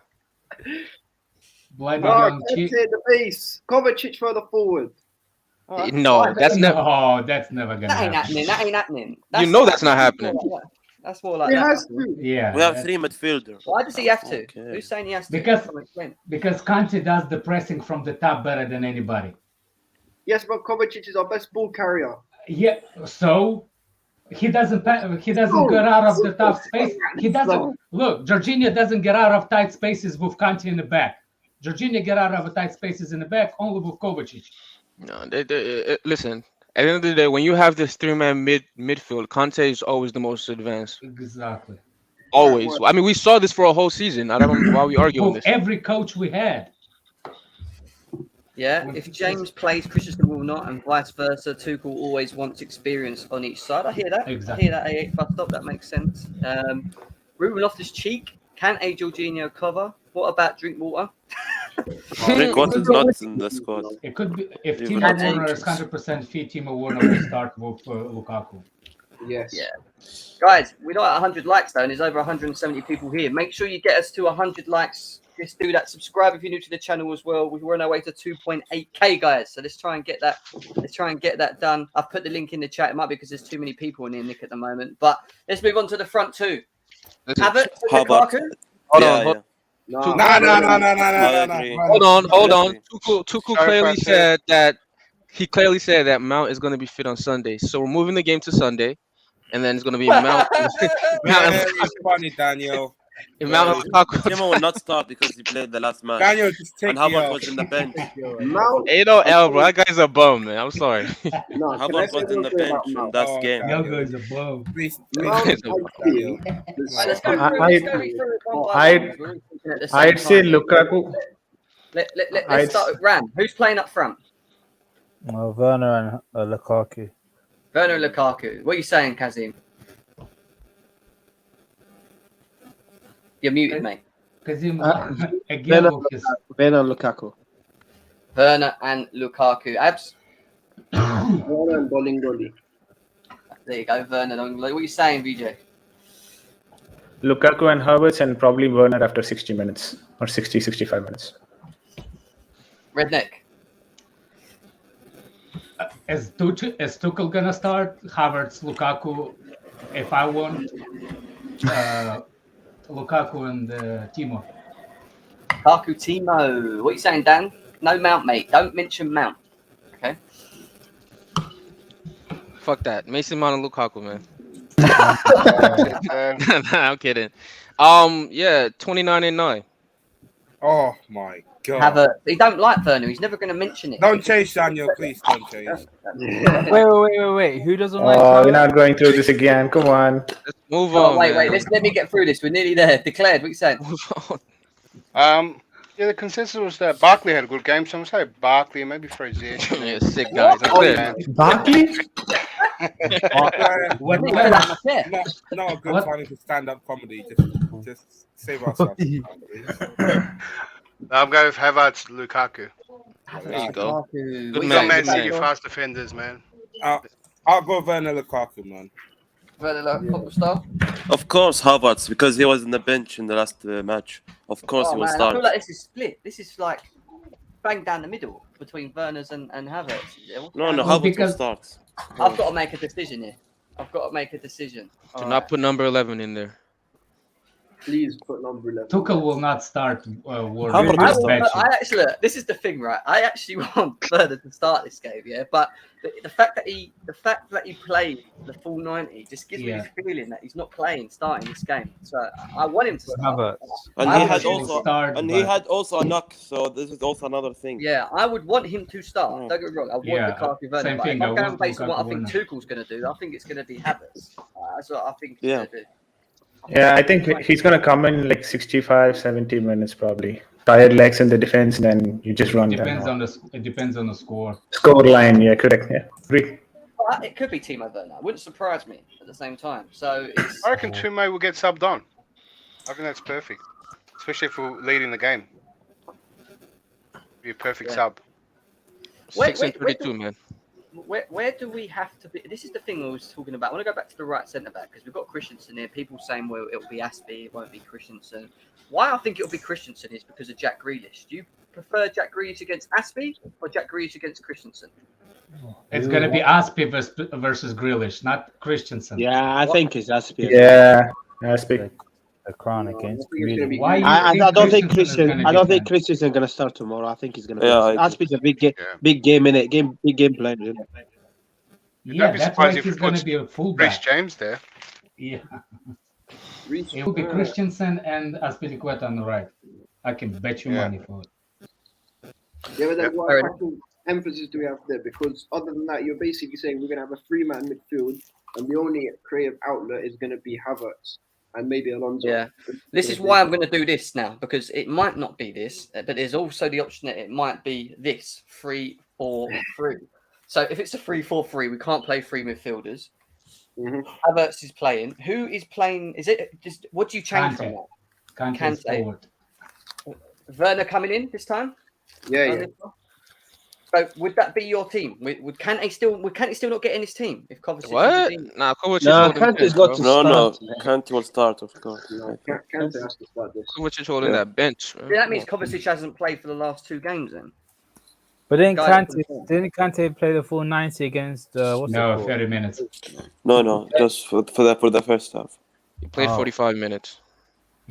Bloody No, young Kante cheek. the base. Kovacic further forward. All right. No, All right, that's never. No, that's never gonna That ain't happen. happening. That ain't happening. You know that's not happening. That's more like He that. has to. Yeah. We have 3 midfielders. Why does he have to? Okay. Who's saying he has to? Because- Come on, explain. Because Kante does the pressing from the top better than anybody. Yes, but Kovacic is our best ball carrier. Yeah. So he doesn't get out of the tough space. He doesn't look. Jorginho doesn't get out of tight spaces with Kante in the back. Jorginho get out of tight spaces in the back only with Kovacic. No, listen. At the end of the day, when you have this 3-man midfield, Conte is always the most advanced. Exactly. Always. I mean, we saw this for a whole season. I don't know why we arguing With this. every coach we had. Yeah, if James plays, Christensen will not, and vice versa. Tuchel always wants experience on each side. I hear that. Exactly. I hear that. A8 bus stop. That makes sense. Ruben Loftus-Cheek, can a Jorginho cover? What about Drinkwater? Drink water is not in the squad. It could be if Even Timo at Werner age. is 100% fit. Timo Werner will start with Lukaku. Yes. Yeah. Guys, we're not at 100 likes though, and there's over 170 people here. Make sure you get us to 100 likes. Just do that. Subscribe if you're new to the channel as well. We're on our way to 2.8k, guys. So let's try and get that. Let's try and get that done. I've put the link in the chat. It might be because there's too many people in here, Nick, at the moment. But let's move on to the front two. Havertz, Havertz. Lukaku. Hold on. No. I agree. Hold on. Tuchel Sorry, he clearly said that Mount is going to be fit on Sunday. So we're moving the game to Sunday, and then it's going to be Mount. Very funny, Daniel. Mount Lukaku. Timo will not start because he played the last match. Daniel, just take And the Havertz L. was in the bench. Mount. Ain't no L, bro. That guy's a bum, man. I'm sorry. No, can I Havertz say was in one the thing bench about in Mount? that game. Young guys above. Please, Mount, Please. Daniel. Right, let's go through it one by I'd- one. We're all thinking at the same I'd say time. Lukaku. Let's start with Ram. Who's playing up front? Werner and Lukaku. Werner and Lukaku. What are you saying, Kazim? You're muted, mate. Because again, Werner, with his Werner and Lukaku. Werner and Lukaku. Abs? Werner and Bolingoli. There you go, Werner. What are you saying, VJ? Lukaku and Havertz, and probably Werner after 60 minutes or 65 minutes. Redneck. is Tuchel gonna start? Havertz, Lukaku. If I want Lukaku and Timo. Lukaku, Timo. What are you saying, Dan? No Mount, mate. Don't mention Mount. Okay. Fuck that. Mason Mount and Lukaku, man. Nah, I'm kidding. Yeah, 29-9. Oh my god. He don't like Werner. He's never going to mention it. Don't change, Daniel, please. Don't change. Wait. Who doesn't like Oh, we're not going through this again. Come on. Let's move Oh, on. wait. man. Let me get through this. We're nearly there. Declared. What are you saying? Move on. Yeah, the consensus was that Barkley had a good game, so I'm saying Barkley, maybe Frazier. Yeah, sick guys. I'm Oh, clear. yeah. Barkley? What, Nick, what, get out of my chair. Not a good What? time to stand-up comedy. Just save ourselves. I'm going with Havertz, Lukaku. There you go. Lukaku. Good What are you We got man, saying, Man good City man. fast defenders, man. I'll go Werner Lukaku, man. Werner Lukaku style? Of course, Havertz, because he was in the bench in the last match. Of course, Oh, he will man, I start. feel like this is split. This is like bang down the middle between Werner's and Havertz. No, Well, Havertz will because- start. I've got to make a decision here. Do not put number 11 in there. Please put number 11. Tuchel will not start Werner. Havertz He'll will start. bench him. I actually look, this is the thing, right? I actually want Werner to start this game, yeah. But the fact that he played the full 90 just gives me Yeah. the feeling that he's not starting this game. So I want him to start. Havertz. And I he would had choose also start, and he but- had also a knock, so this is also another thing. Yeah, I would want him to start. Mm. Don't get me wrong. I want Yeah, Lukaku Werner. same But thing, if I I'm going want based on what I Lukaku think Werner. Tuchel's going to do, I think it's going to be Havertz. That's what I think he's Yeah. going to do. Yeah, I think he's going to come in like 65, 70 minutes probably. Tired legs in the defense, then you just run them. It depends on the score. Score line, yeah, correct. Yeah, agree. But it could be Timo Werner. It wouldn't surprise me at the same time. So it's I reckon Tume will get subbed on. I think that's perfect, especially if we're leading the game. Be a perfect Yeah. sub. Wait, 6 and wait, 32, man. where do we have to be? This is the thing I was talking about. I want to go back to the right centre back because we've got Christensen here. People saying, well, it'll be Aspie, it won't be Christensen. Why I think it'll be Christensen is because of Jack Grealish. Do you prefer Jack Grealish against Aspie or Jack Grealish against Christensen? It's going to be Aspie versus Grealish, not Christensen. Yeah, I think it's Aspie. Yeah, that's big. The crown against I think it's gonna be- Grealish. Why you I think don't think Christensen is gonna I don't be think banned? Christensen's gonna start tomorrow. I think he's gonna. Yeah, I agree. Aspie's a big Yeah. game in it. Big game plan. Isn't it? Yeah, be that's surprised why if he's he going to puts be a Reece fullback. James there. Yeah, Reece- it will be Christensen and Aspilicueta on the right. I can bet you Yeah. money for it. Yeah, but then Yep. what Fair actual emphasis do we have there? Because other than that, you're basically saying we're going to have a 3-man midfield, and the only creative outlet is going to be Havertz. and maybe Alonso. Yeah. This is why I'm going to do this now, because it might not be this, but there's also the option that it might be this 3-4-3. So if it's a 3-4-3, we can't play three midfielders. Havertz is playing. Who is playing? Is it just what do you change from that? Kante forward. Werner coming in this time? Yeah. So would that be your team? Would Kante still not get in his team if Kovacic? What? Nah, Kovacic. No, Kante's got to start. No, Kante will start, of course. No, Kante has to start this. Kovacic holding that bench. Yeah, that means Kovacic hasn't played for the last 2 games then. But didn't Kante play the full 90 against what's No, it called? 30 minutes. No, just for the first half. He played 45 minutes.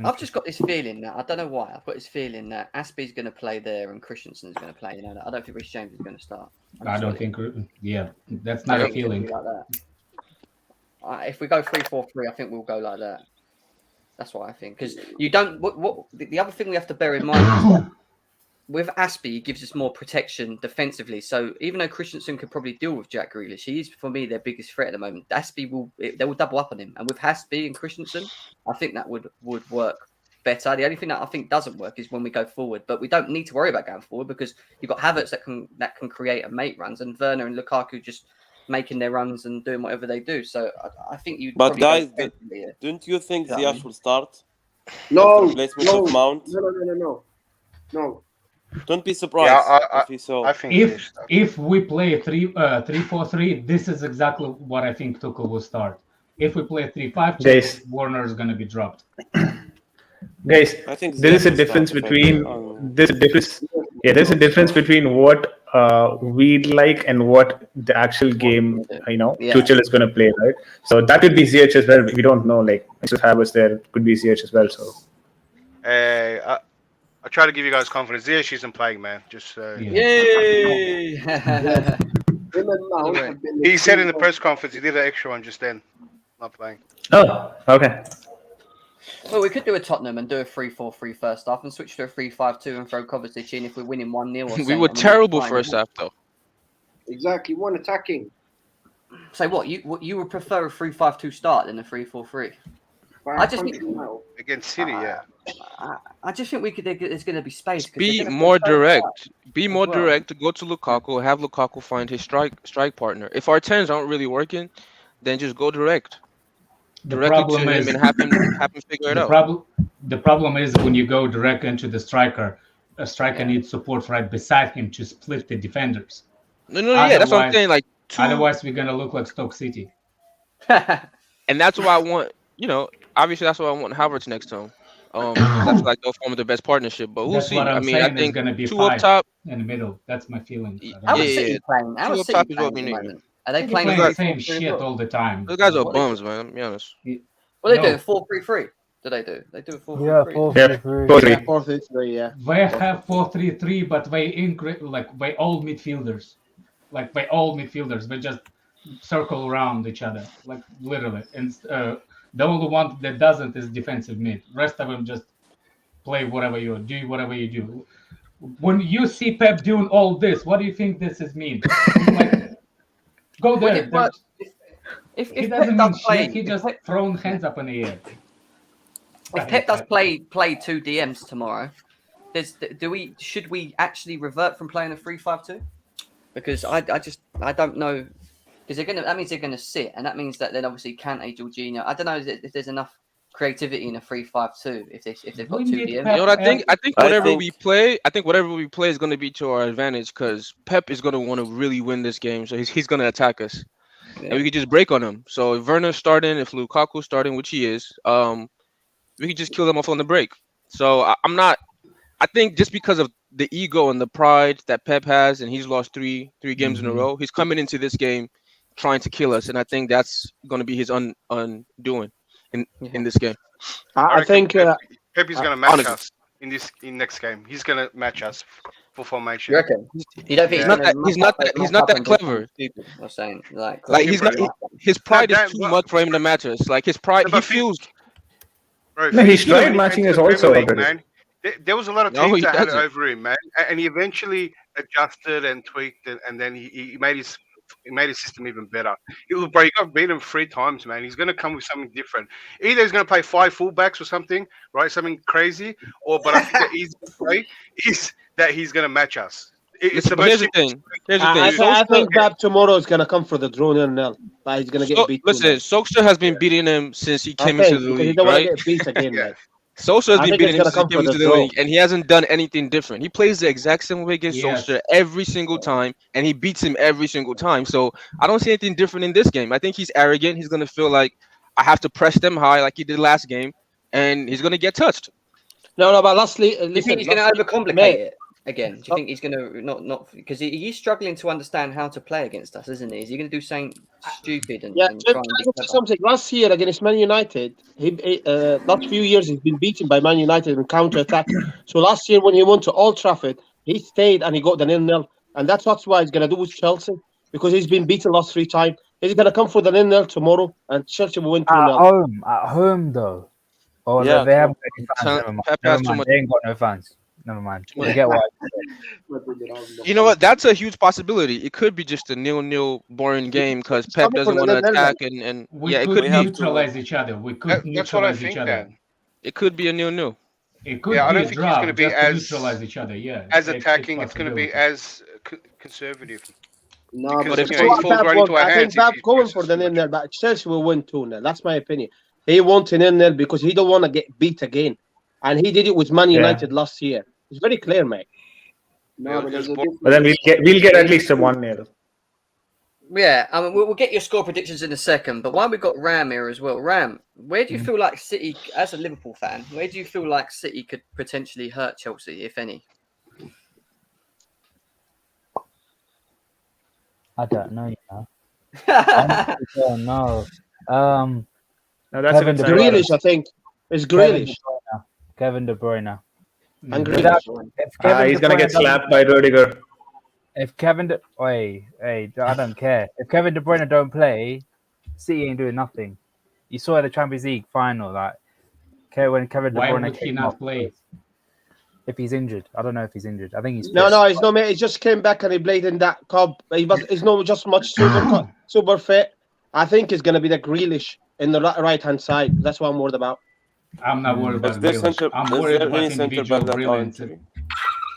I've just got this feeling that I don't know why. I've got this feeling that Aspie's going to play there and Christensen's going to play. You know, I don't think Reece James is going to start. I don't think. Yeah, that's not a feeling. Like that. If we go 3-4-3, I think we'll go like that. That's what I think. Because you don't. The other thing we have to bear in mind is that with Aspie, he gives us more protection defensively. So even though Christensen could probably deal with Jack Grealish, he is for me their biggest threat at the moment. Aspie they will double up on him, and with Aspie and Christensen, I think that would work better. The only thing that I think doesn't work is when we go forward, but we don't need to worry about going forward because you've got Havertz that can create and make runs, and Werner and Lukaku just making their runs and doing whatever they do. So I think you. But guys, don't you think Ziyech will start? No, replacement of Mount. No. Don't be surprised if he saw. I think if we play 3-4-3, this is exactly what I think Tuchel will start. If we play 3-5-2, Warner is going to be dropped. Guys, there is a difference between there's a difference between what we like and what the actual game Tuchel is going to play, right? So that could be Ziyech as well. We don't know. Like if Havertz there, could be Ziyech as well. So. I try to give you guys confidence. Ziyech isn't playing, man. Just yay! He said in the press conference he did an extra one just then. Not playing. Oh, okay. Well, we could do a Tottenham and do a 3-4-3 first half and switch to a 3-5-2 and throw Kovacic in if we're winning 1-0. We were terrible first half, though. Exactly, one attacking. So what you would prefer a 3-5-2 start than a 3-4-3? I just think against City, yeah. I just think there's going to be space. Be more direct. Be more direct to go to Lukaku. Have Lukaku find his strike partner. If our 10s aren't really working, then just go direct. Directly to him and have him figure it out. The problem is when you go direct into the striker, a striker needs support right beside him to split the defenders. That's what I'm saying. Like otherwise, we're gonna look like Stoke City. And that's why I want. Obviously, that's why I want Havertz next to him. That's like they'll form the best partnership. But we'll see. I mean, I think gonna be 2 up top in the middle. That's my feeling. How is City playing? 2 up top is what we need. Are they playing the same shit all the time? Those guys are bums, man. I'll be honest. What are they doing? 4-3-3? Do they do? They do a 4-3-3. Yeah, 4-3-3. Yeah. They have 4-3-3, but they all midfielders. They all midfielders. They just circle around each other, like literally. And the only one that doesn't is defensive mid. Rest of them just play whatever you do. When you see Pep doing all this, what do you think this is mean? Go there. If he Pep does play, he just throwing hands up in the air. If Pep does play 2 DMs tomorrow, should we actually revert from playing a 3-5-2? Because I don't know. Because that means they're gonna sit, and that means that then obviously Kante, Jorginho. I don't know if there's enough creativity in a 3-5-2 if they've got 2 DMs. You know what I think? I think whatever we play is going to be to our advantage because Pep is going to want to really win this game, so he's going to attack us, and we could just break on him. So if Werner's starting, if Lukaku's starting, which he is, we could just kill them off on the break. So I think just because of the ego and the pride that Pep has, and he's lost three games in a row, he's coming into this game trying to kill us, and I think that's going to be his undoing in this game. I think Pep is going to match us in next game. He's going to match us for formation. You reckon? You don't think he's not that clever. I'm saying like he's not. His pride is too much for him to match us. Like his pride, he feels. Bro, he's tried matching us also. Man. There was a lot of teams that had it over him, man, and he eventually adjusted and tweaked, and then he made his his system even better. He got beaten 3 times, man. He's going to come with something different. Either he's going to play 5 fullbacks or something, right? Something crazy. But I think the easy play is that he's going to match us. It's the most. Here's the thing. I think Pep tomorrow is going to come for the draw 0-0. But he's going to get beat. Listen, Solskjaer has been beating him since he came into the league, he don't want right? to get beat again, man. Solskjaer has been beating him since he came into the league, and he hasn't done anything different. He plays the exact same way against Solskjaer every single time, and he beats him every single time. So I don't see anything different in this game. I think he's arrogant. He's going to feel like I have to press them high like he did last game, and he's going to get touched. No, but lastly, do you think he's going to overcomplicate it again? Do you think he's going to not because he's struggling to understand how to play against us, isn't he? Is he going to do something stupid and try and say something? Last year against Man United, last few years he's been beaten by Man United in counter attack. So last year when he went to Old Trafford, he stayed and he got the 0-0, and that's why he's going to do with Chelsea, because he's been beaten last 3 times. He's going to come for the 0-0 tomorrow, and Chelsea will win 2-0. At home though. Oh, Yeah, they haven't got any fans. Never mind. They ain't got no fans. Never mind. You get what You know what? That's a huge possibility. It could be just a 0-0 boring game because Pep doesn't want to attack and it could neutralize each other. We could neutralize each other. It could be a 0-0. It could be I don't a think draw, he's going to be as neutralize each other. Yeah, as attacking. It's going to be as conservative. No, Because, but he falls right into our I hands. think Pep going for the 0-0, but Chelsea will win 2-0. That's my opinion. He wants an 0-0 because he don't want to get beat again, and he did it with Man United last year. It's very clear, mate. No, but then we'll get at least a 1-0. Yeah, I mean, we'll get your score predictions in a second, but while we've got Ram here as well, Ram, where do you feel like City, as a Liverpool fan, where do you feel like City could potentially hurt Chelsea, if any? I don't know, you know. I don't know. No, that's Kevin De Bruyne. Grealish, I think. It's Grealish. Kevin De Bruyne. And Grealish. He's going to get slapped by Rudiger. If Kevin I don't care. If Kevin De Bruyne don't play, City ain't doing nothing. You saw at the Champions League final, like, when Kevin De Bruyne Why would he not play? If he's injured. I don't know if he's injured. I think he's No, he's not, mate. He just came back and he played in that cup. He's not just much super fit. I think it's going to be the Grealish in the right-hand side. That's what I'm worried about. I'm not worried about Grealish. I'm worried about individual brilliance.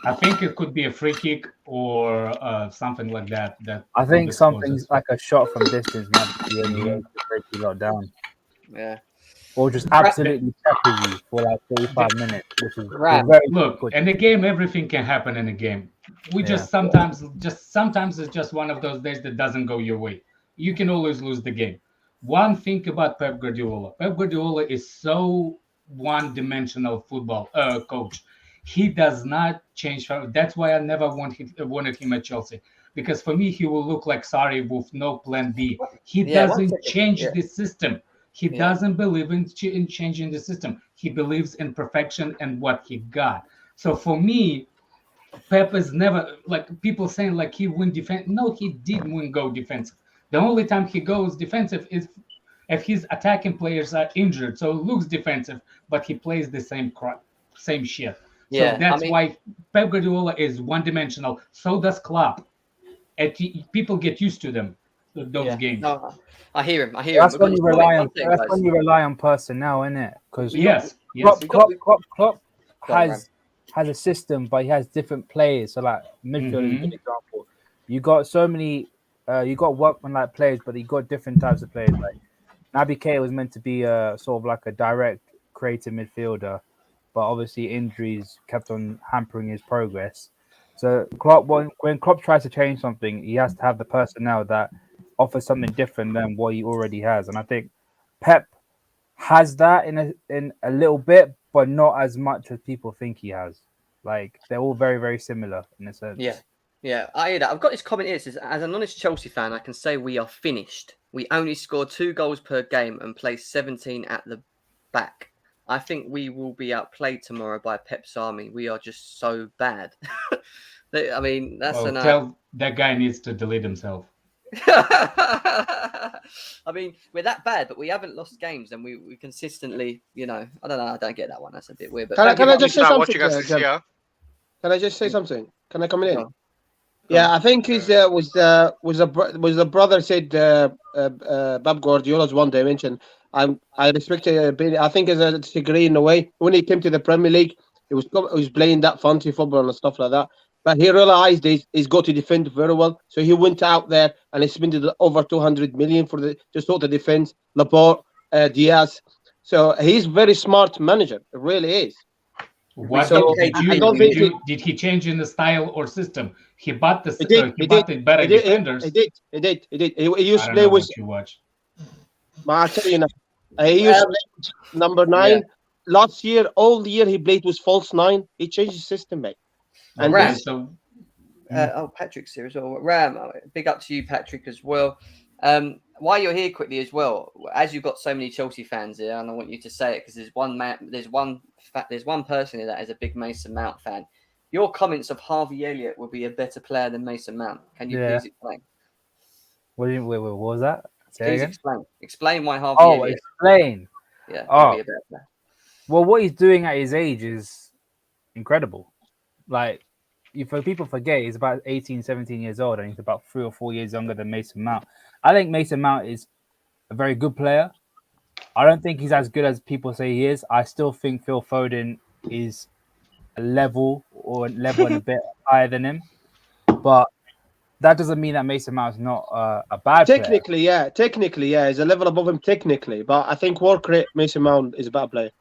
I think it could be a free kick or something like that. I think something's like a shot from distance might be the only way to break you lot down. Yeah. Or just absolutely pepper you for like 45 minutes, which is very look good. in the game. Everything can happen in a game. We just sometimes it's just one of those days that doesn't go your way. You can always lose the game. One thing about Pep Guardiola. Pep Guardiola is so one-dimensional football coach. He does not change. That's why I never wanted him at Chelsea. Because for me, he will look like Sarri with no plan B. He doesn't change the system. He doesn't believe in changing the system. He believes in perfection and what he got. So for me, Pep is never, like people saying like he win defense. No, he didn't go defensive. The only time he goes defensive is if his attacking players are injured. So it looks defensive, but he plays the same crap, same shit. So that's why Pep Guardiola is one-dimensional. So does Klopp. And people get used to them, those games. No, I hear him. That's when you rely on. That's when you rely on personnel, isn't it? Because Klopp has a system, but he has different players. So like midfield is a good example. You got so many. You got workman-like players, but you got different types of players. Like Naby Keita was meant to be sort of like a direct creative midfielder, but obviously injuries kept on hampering his progress. So Klopp, when Klopp tries to change something, he has to have the personnel that offers something different than what he already has. And I think Pep has that in a little bit, but not as much as people think he has. Like they're all very, very similar in a sense. Yeah, I hear that. I've got this comment here. It says, as an honest Chelsea fan, I can say we are finished. We only score 2 goals per game and play 17 at the back. I think we will be outplayed tomorrow by Pep's army. We are just so bad. I mean, that's tell that guy needs to delete himself. I mean, we're that bad, but we haven't lost games, and we consistently, I don't know. I don't get that one. That's a bit weird. But can I just say something? Can Can I just say something? Can I come in? Yeah, I think his was the brother said Bob Guardiola's one dimension. I respect Bailey. I think as a degree in a way when he came to the Premier League, he was playing that fancy football and stuff like that. But he realized he's got to defend very well, so he went out there and he spent over 200 million for to sort the defense. Laporte, Diaz. So he's very smart manager. It really is. What So did he change in the style or system? He bought the better defenders. He did. He used to play with. But I tell you now, he used to play number 9. Yeah. Last year, all the year he played was false 9. He changed his system, mate. And Ram, Patrick's here as well. Ram, big up to you, Patrick, as well. While you're here, quickly as well, as you've got so many Chelsea fans here, and I want you to say it because there's one person here that is a big Mason Mount fan. Your comments of Harvey Elliott will be a better player than Mason Mount. Can you please explain? What was that? Please explain. Explain why Harvey Elliott. Explain. Yeah. Will be a better player. Well, what he's doing at his age is incredible. Like, if people forget, he's about 18, 17 years old, and he's about 3 or 4 years younger than Mason Mount. I think Mason Mount is a very good player. I don't think he's as good as people say he is. I still think Phil Foden is a level and a bit higher than him. But that doesn't mean that Mason Mount is not a bad player. Technically, he's a level above him technically. But I think work rate, Mason Mount is a bad player.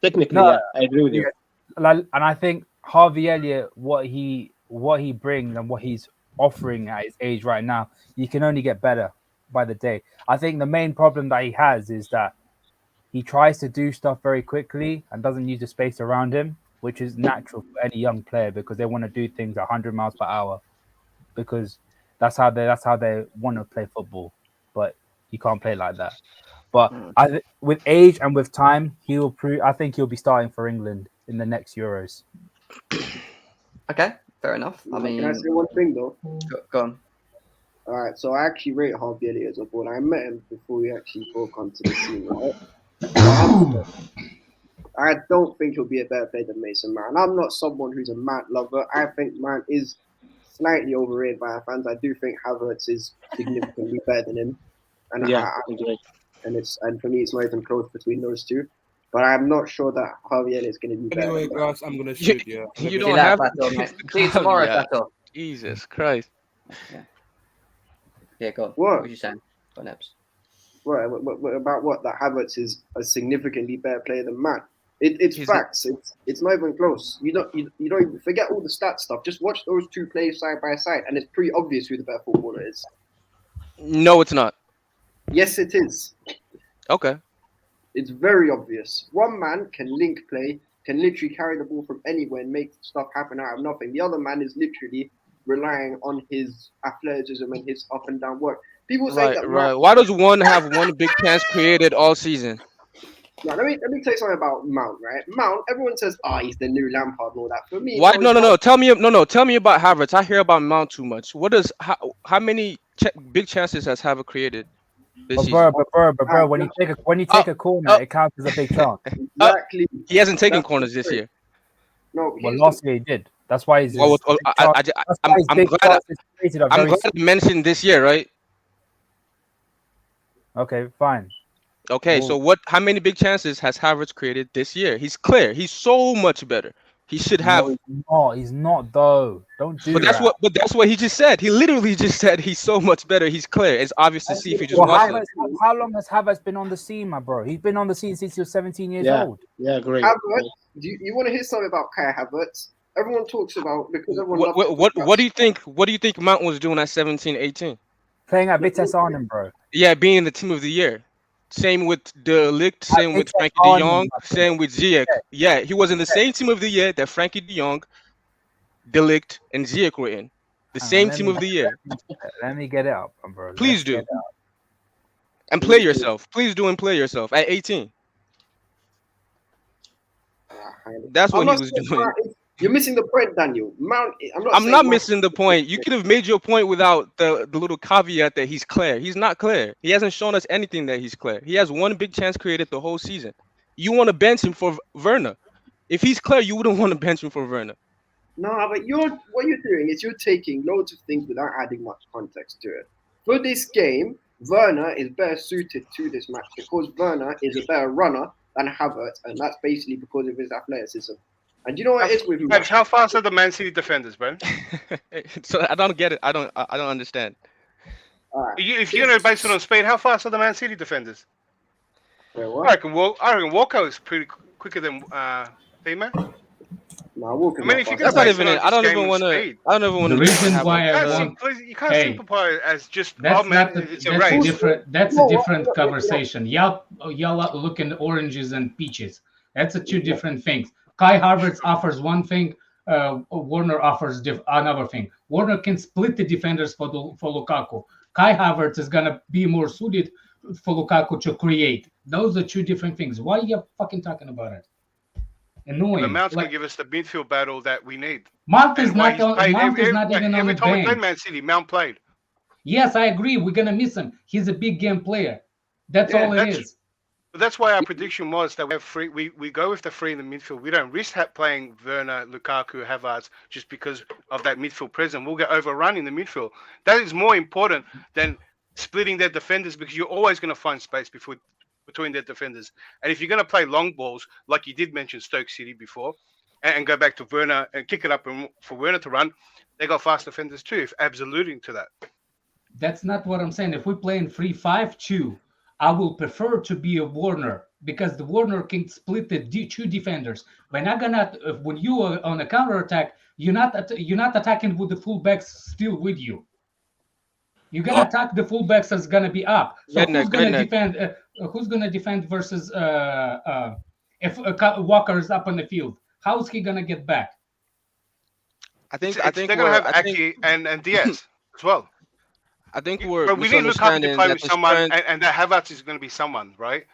Technically, I agree with you. And I think Harvey Elliott, what he brings and what he's offering at his age right now, you can only get better by the day. I think the main problem that he has is that he tries to do stuff very quickly and doesn't use the space around him, which is natural for any young player because they want to do things at 100 miles per hour because that's how they want to play football. But you can't play like that. But with age and with time, I think he'll be starting for England in the next Euros. Okay, fair enough. I mean, can I say one thing though? Go on. All right, so I actually rate Harvey Elliott as a ball. I met him before we actually broke onto the scene, right? I don't think he'll be a better player than Mason Mount. I'm not someone who's a Mount lover. I think Mount is slightly overrated by our fans. I do think Havertz is significantly better than him, and and for me, it's not even close between those two. But I'm not sure that Harvey Elliott is going to be better. Anyway, guys, I'm going to shoot you. You don't have to. See you tomorrow, Tato. Jesus Christ. Yeah, go on. What were you saying? Go on, Ebs. What about what? That Havertz is a significantly better player than Mount. It's facts. It's not even close. You don't even forget all the stats stuff. Just watch those two play side by side, and it's pretty obvious who the better footballer is. No, it's not. Yes, it is. Okay. It's very obvious. One man can link play, can literally carry the ball from anywhere and make stuff happen out of nothing. The other man is literally relying on his athleticism and his up and down work. People say that. Right. Why does one have one big chance created all season? Now, let me tell you something about Mount. Right, Mount. Everyone says, he's the new Lampard and all that. For me, why? No. Tell me about Havertz. I hear about Mount too much. How many big chances has Havertz created? Bro, when you take a corner, it counts as a big chance. Exactly. He hasn't taken corners this year. No, last year he did. That's why he's. I'm glad I mentioned this year, right? Okay, fine. Okay, so how many big chances has Havertz created this year? He's clear. He's so much better. He should have. No, he's not though. Don't do that. But that's what he just said. He literally just said he's so much better. He's clear. It's obvious to see if you just watch it. How long has Havertz been on the scene, my bro? He's been on the scene since he was 17 years old. Yeah, great. Havertz, you want to hear something about Kai Havertz? Everyone talks about because everyone. What do you think? What do you think Mount was doing at 17, 18? Playing at Vitesse Arnhem, bro. Yeah, being the team of the year. Same with De Ligt, same with Frankie de Jong, same with Ziyech. Yeah, he was in the same team of the year that Frankie de Jong, De Ligt, and Ziyech were in. The same team of the year. Let me get it up, bro. Please do. And play yourself. Please do and play yourself at 18. That's what he was doing. You're missing the point, Daniel. I'm not missing the point. You could have made your point without the little caveat that he's clear. He's not clear. He hasn't shown us anything that he's clear. He has one big chance created the whole season. You want to bench him for Werner. If he's clear, you wouldn't want to bench him for Werner. No, but what you're doing is you're taking loads of things without adding much context to it. For this game, Werner is better suited to this match because Werner is a better runner than Havertz, and that's basically because of his athleticism. And you know what it is with Max, how fast are the Man City defenders, bro? So I don't get it. I don't understand. If you're gonna base it on speed, how fast are the Man City defenders? I reckon Walker is pretty quicker than Thema. No, Walker. I mean, if you That's not even it. I don't even want to. The reason why I want. You can't simplify it as just. That's a different conversation. Y'all looking at oranges and peaches. That's two different things. Kai Havertz offers one thing. Werner offers another thing. Werner can split the defenders for Lukaku. Kai Havertz is gonna be more suited for Lukaku to create. Those are two different things. Why are you fucking talking about it? Annoying. The Mount's gonna give us the midfield battle that we need. Mount is not even on the every time we bench. played Man City, Mount played. Yes, I agree. We're gonna miss him. He's a big game player. That's all it is. But that's why our prediction was that we have three. We go with the three in the midfield. We don't risk playing Werner, Lukaku, Havertz just because of that midfield presence. We'll get overrun in the midfield. That is more important than splitting their defenders because you're always going to find space between their defenders. And if you're going to play long balls, like you did mention Stoke City before, and go back to Werner and kick it up for Werner to run, they got fast defenders too. If Ab's alluding to that. That's not what I'm saying. If we play in 3-5-2, I will prefer to be a Werner because the Werner can split the two defenders. When you are on a counter attack, you're not attacking with the fullbacks still with you. You're gonna attack the fullbacks that's gonna be up. So who's gonna defend? Who's gonna defend versus if Walker is up on the field? How is he gonna get back? I think they're gonna have Aki and Diaz as well. I think we need Lukaku to play with someone, and that Havertz is going to be someone, right?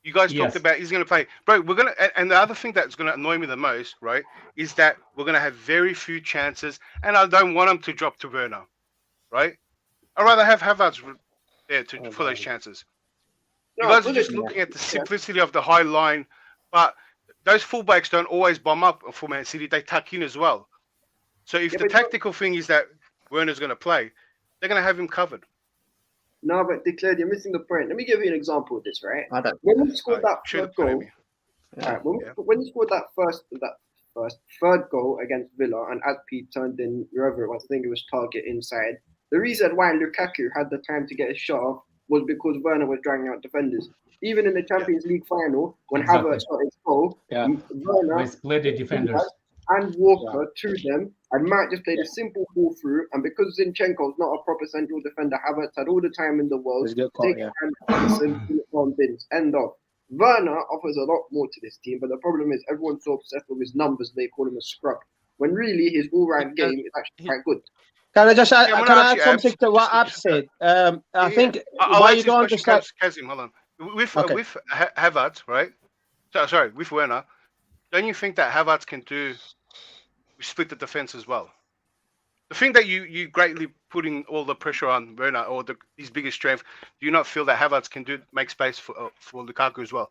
You guys talked about he's going to play, bro. We're gonna, and the other thing that's going to annoy me the most, right, is that we're going to have very few chances, and I don't want them to drop to Werner, right? I'd rather have Havertz there for those chances. You guys are just looking at the simplicity of the high line, but those fullbacks don't always bomb up for Man City. They tuck in as well. So if the tactical thing is that Werner's going to play, they're going to have him covered. No, but Declared, you're missing the point. Let me give you an example of this, right? When we scored that third goal, when you scored that third goal against Villa, and Adpe turned in wherever it was, I think it was target inside. The reason why Lukaku had the time to get a shot off was because Werner was dragging out defenders. Even in the Champions League final, when Havertz got his goal, Werner split the defenders and Walker to them. I might just play the simple ball through, and because Zinchenko's not a proper central defender, Havertz had all the time in the world to take bins. End of. Werner offers a lot more to this team, but the problem is everyone's so obsessed with his numbers they call him a scrub. When really his all-round game is actually quite good. Can I just add, add something to what Ab said? I think why you don't understand. Kazim, hold on. With Havertz, right? Sorry, with Werner, don't you think that Havertz can split the defense as well? The thing that you greatly putting all the pressure on Werner or his biggest strength, do you not feel that Havertz can make space for Lukaku as well?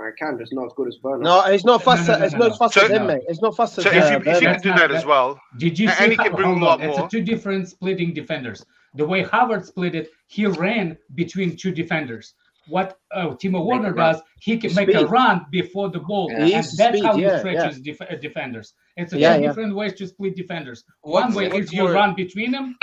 I can, just not as good as Werner. No, it's not faster. It's not faster as him, mate. It's not faster. So if you can do that as well, did you see? And he can bring a lot more. It's two different splitting defenders. The way Havertz split it, he ran between two defenders. What Timo Werner does, he can make a run before the ball, and that's how he stretches defenders. It's two different ways to split defenders. One way is you run between them,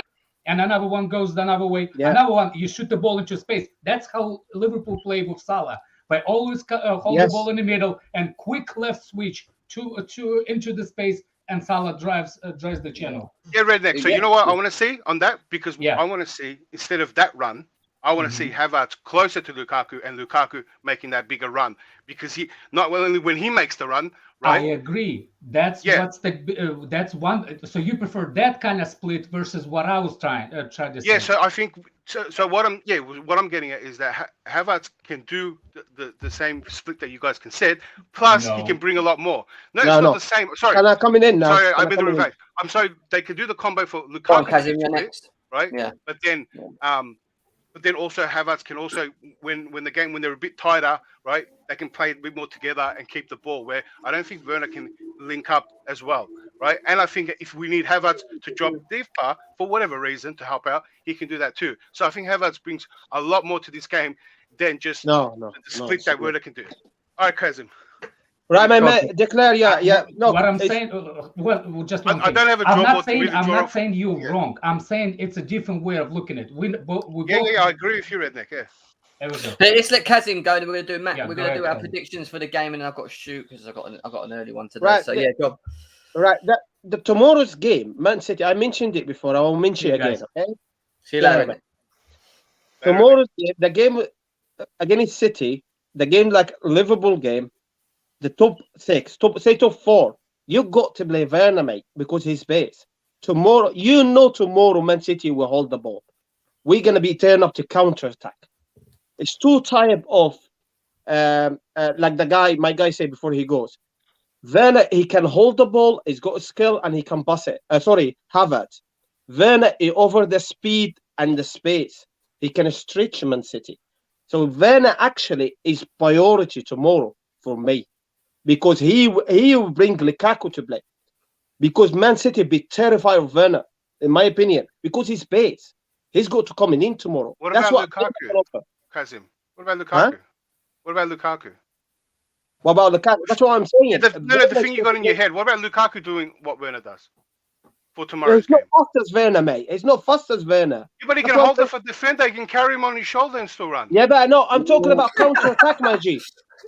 and another one goes the other way. Another one, you shoot the ball into space. That's how Liverpool play with Salah. By always hold the ball in the middle and quick left switch to into the space, and Salah drives the channel. Yeah, Redneck. So you know what I want to see on that? Because I want to see, instead of that run, I want to see Havertz closer to Lukaku and Lukaku making that bigger run, because he not only when he makes the run, right? I agree. That's that's one. So you prefer that kind of split versus what I was trying to say. Yeah. So I think so. What I'm getting at is that Havertz can do the same split that you guys can set. Plus, he can bring a lot more. No, it's not the same. Sorry. Can I come in now? Sorry, I've been the reverse. I'm sorry. They can do the combo for Lukaku. Next. Right. Yeah. But then also Havertz can also when they're a bit tighter, right? They can play a bit more together and keep the ball. Where I don't think Werner can link up as well. right? And I think if we need Havertz to drop deeper for whatever reason to help out, he can do that too. So I think Havertz brings a lot more to this game than just the split that Werner can do. All right, cousin. Right, my man, declare, yeah. No, what I'm saying, well, just one thing. I don't have a I'm draw not saying, really I'm not saying you're wrong. I'm saying it's a different way of looking at it. I agree with you, Redneck. Yeah. There we go. Let's let Kazim go, and we're going to do Yeah, we're go going to do ahead, our Kazim. predictions for the game, and then I've got to shoot because I've got an early one today. Right, So yeah, go. Right, the tomorrow's game, Man City. I mentioned it before. I will mention it again. Okay. See you later, mate. Tomorrow's game, the game against City, the game like Liverpool game, the top 6, top 4. You got to play Werner, mate, because he's base. Tomorrow, tomorrow Man City will hold the ball. We're gonna be turned up to counter attack. It's two type of like my guy said before he goes. Werner, he can hold the ball, he's got a skill, and he can pass it. Havertz. Werner, he over the speed and the space. He can stretch Man City. So Werner actually is priority tomorrow for me. Because he will bring Lukaku to play. Because Man City be terrified of Werner, in my opinion. Because he's base. He's got to come in tomorrow. What about Lukaku? Kazim. What about Lukaku? Huh? What about Lukaku? What about Lukaku? That's what I'm saying. The thing you got in your head. What about Lukaku doing what Werner does for tomorrow's game? It's not fast as Werner, mate. It's not fast as Werner. Yeah, but he can hold it for defender. He can carry him on his shoulder and still run. Yeah, but no, I'm talking about counter attack, my G.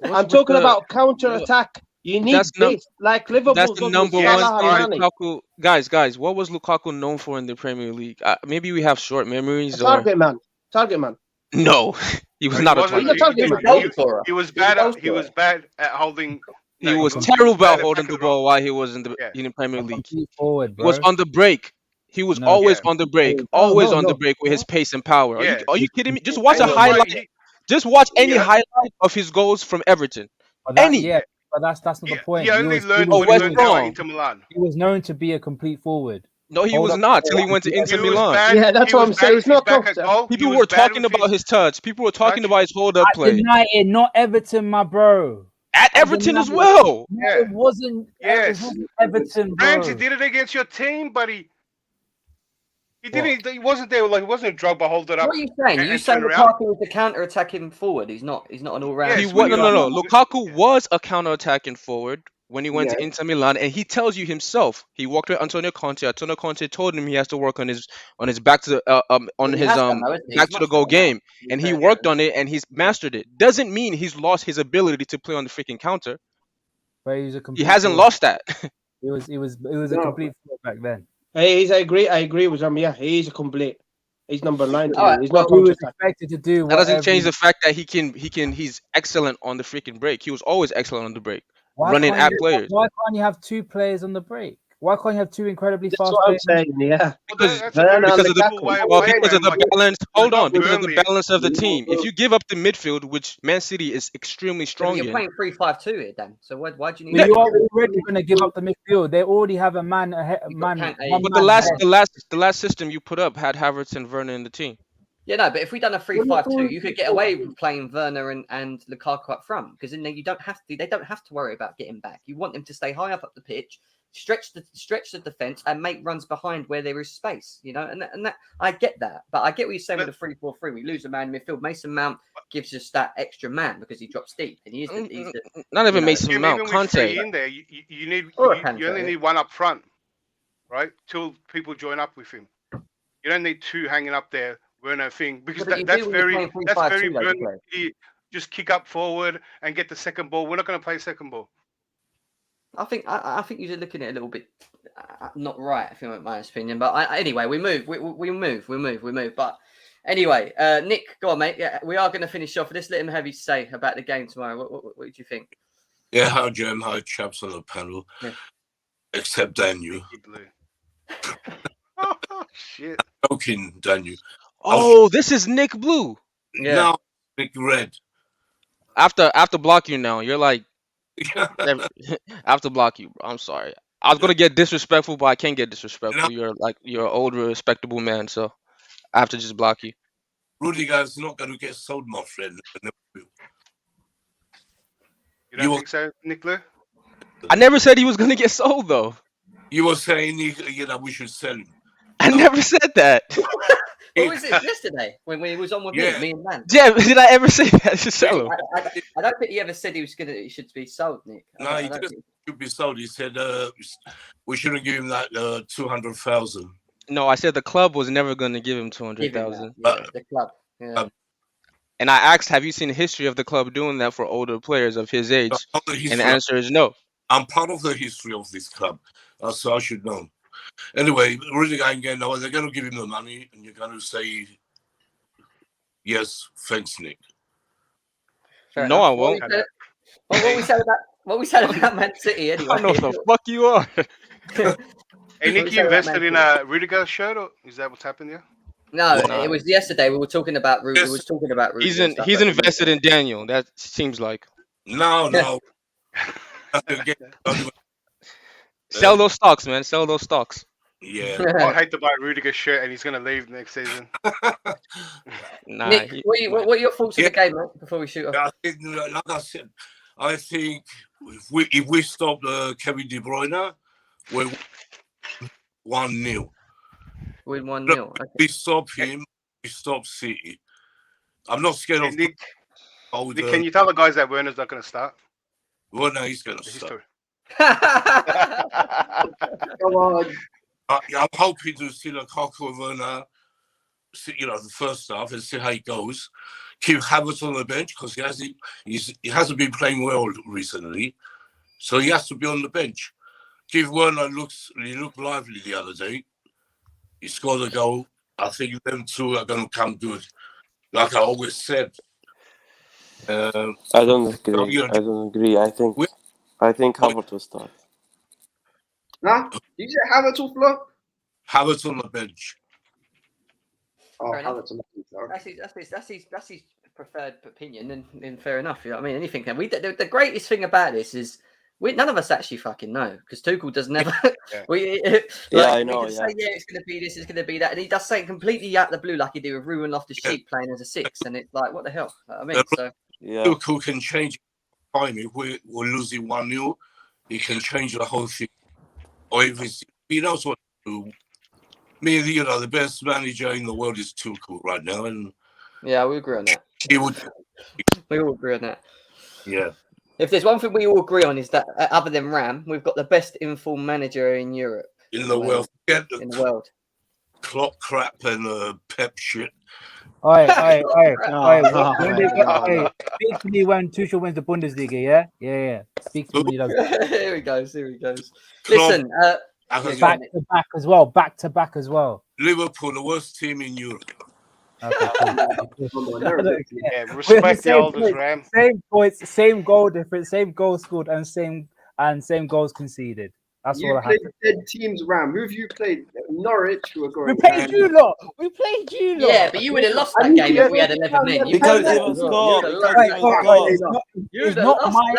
I'm talking about counter attack. You need this, like Liverpool. That's the number one thing. Lukaku, guys, what was Lukaku known for in the Premier League? Maybe we have short memories. Target man. No, he was not a target. He was bad at holding. He was terrible at holding the ball while he was in the Premier League. He was on the break. He was always on the break, on the break with his pace and power. Are you kidding me? Just watch a highlight. Just watch any highlight of his goals from Everton. Yeah, but that's not the point. He only learned at Inter Milan. He was known to be a complete forward. No, he was not till he went to Inter Milan. Yeah, that's what I'm saying. It's not People were talking about his touch. People were talking about his hold-up play. At United, not Everton, my bro. At Everton as well. No, it wasn't. Yes. It wasn't Everton, bro. Ramsey did it against your team, buddy. He didn't. He wasn't there. Like he wasn't a drug, but hold it up. What are you saying? You saying Lukaku was the counter-attacking forward? He's not an all-round. No. Lukaku was a counter-attacking forward when he went to Inter Milan, and he tells you himself. He walked with Antonio Conte. Antonio Conte told him he has to work on his back to the goal game, and he worked on it and he's mastered it. Doesn't mean he's lost his ability to play on the freaking counter. But he hasn't lost that. It was a complete forward back then. Hey, I agree with him. Yeah, he's a complete. He's number 9. He's not expected to do. That doesn't change the fact that he's excellent on the freaking break. He was always excellent on the break. Running at players. Why can't you have 2 players on the break? Why can't you have 2 incredibly fast players? I'm saying, yeah. Because of the balance. Hold on, because of the balance of the team. If you give up the midfield, which Man City is extremely strong in, you're playing 3-5-2 here, Dan. So why do you need? You are already going to give up the midfield. They already have a man ahead. But the last system you put up had Havertz and Werner in the team. Yeah, no, but if we done a 3-5-2, you could get away with playing Werner and Lukaku up front because then you don't have to. They don't have to worry about getting back. You want them to stay high up the pitch, stretch the defense, and make runs behind where there is space. You know, and that I get that, but I get what you're saying with the 3-4-3. We lose a man in midfield. Mason Mount gives us that extra man because he drops deep, and he's not even Mason Mount. Conte in there, you only need one up front, right? Till people join up with him. You don't need 2 hanging up there. Werner thing because that's very Burnley. Just kick up forward and get the second ball. We're not going to play second ball. I think you're looking at it a little bit not right, if you want my opinion. But anyway, we move. We move. But anyway, Nick, go on, mate. Yeah, we are going to finish off. Let's let him have his say about the game tomorrow. What do you think? Yeah, hi Jem, hi chaps on the panel, except Daniel. Oh shit! Joking, Daniel. Oh, this is Nick Blue. Yeah. Now Nick Red. After block you now, you're like after block you, bro. I'm sorry. I was gonna get disrespectful, but I can't get disrespectful. You're an old, respectable man, so I have to just block you. Rudiger's not gonna get sold, my friend. You don't think so, Nicola? I never said he was gonna get sold though. You were saying we should sell him. I never said that. What was it yesterday when he was on with me and Man? Yeah, did I ever say that to sell him? I don't think he ever said he should be sold, Nick. No, he just should be sold. He said we shouldn't give him that 200,000. No, I said the club was never going to give him 200,000. The club. Yeah. And I asked, have you seen the history of the club doing that for older players of his age? And the answer is no. I'm part of the history of this club, so I should know. Anyway, Rudiger again, now they're going to give him the money, and you're going to say, yes, thanks, Nick. No, I won't. What we said about Man City, anyway. I know what the fuck you are. Hey, Nick, you invested in a Rudiger shirt, or is that what's happened there? No, it was yesterday. We were talking about Rudiger. We was talking about Rudiger. He's invested in Daniel. That seems like. No. Sell those stocks, man. Sell those stocks. Yeah. I hate to buy Rudiger's shirt, and he's going to leave next season. Nah, Nick, what are your thoughts of the game, mate, before we shoot off? I think, like I said, if we stop Kevin De Bruyne, we're 1-0. Win 1-0. Okay. We stop him, we stop City. I'm not scared of Nick, can you tell the guys that Werner's not going to start? Werner, he's going to start. Come on. I'm hoping to see Lukaku and Werner, the first half and see how it goes. Keep Havertz on the bench because he hasn't been playing well recently, so he has to be on the bench. Give Werner he looked lively the other day. He scored a goal. I think them two are going to come good. Like I always said. I don't agree. I think Havertz will start. Huh? You said Havertz will flop? Havertz on the bench. Oh, Havertz on the bench. That's his preferred opinion, and fair enough. You know what I mean? Anything can. The greatest thing about this is none of us actually fucking know because Tuchel does never. I know. Say, it's going to be this, it's going to be that, and he does something completely out of the blue, like he did with Ruben Loftus-Cheek playing as a 6, and it's like, what the hell? I mean, Tuchel can change time if we're losing 1-0. He can change the whole thing, or if he knows what to do. The best manager in the world is Tuchel right now, and we agree on that. We all agree on that. Yeah. If there's one thing we all agree on is that other than Ram, we've got the best informed manager in Europe. In the world. In the world. Klopp crap and Pep shit. Speak to me when Tuchel wins the Bundesliga, yeah? Speak to me. Here he goes. Listen, back to back as well. Liverpool, the worst team in Europe. Okay. Respect the elders, Ram. Same points, same goal difference, same goals scored, and same goals conceded. That's all I have. You played dead teams, Ram. Who have you played? Norwich, who are going. We played you lot. Yeah, but you would have lost that game if we had 11 men. Because they were scored. It's not my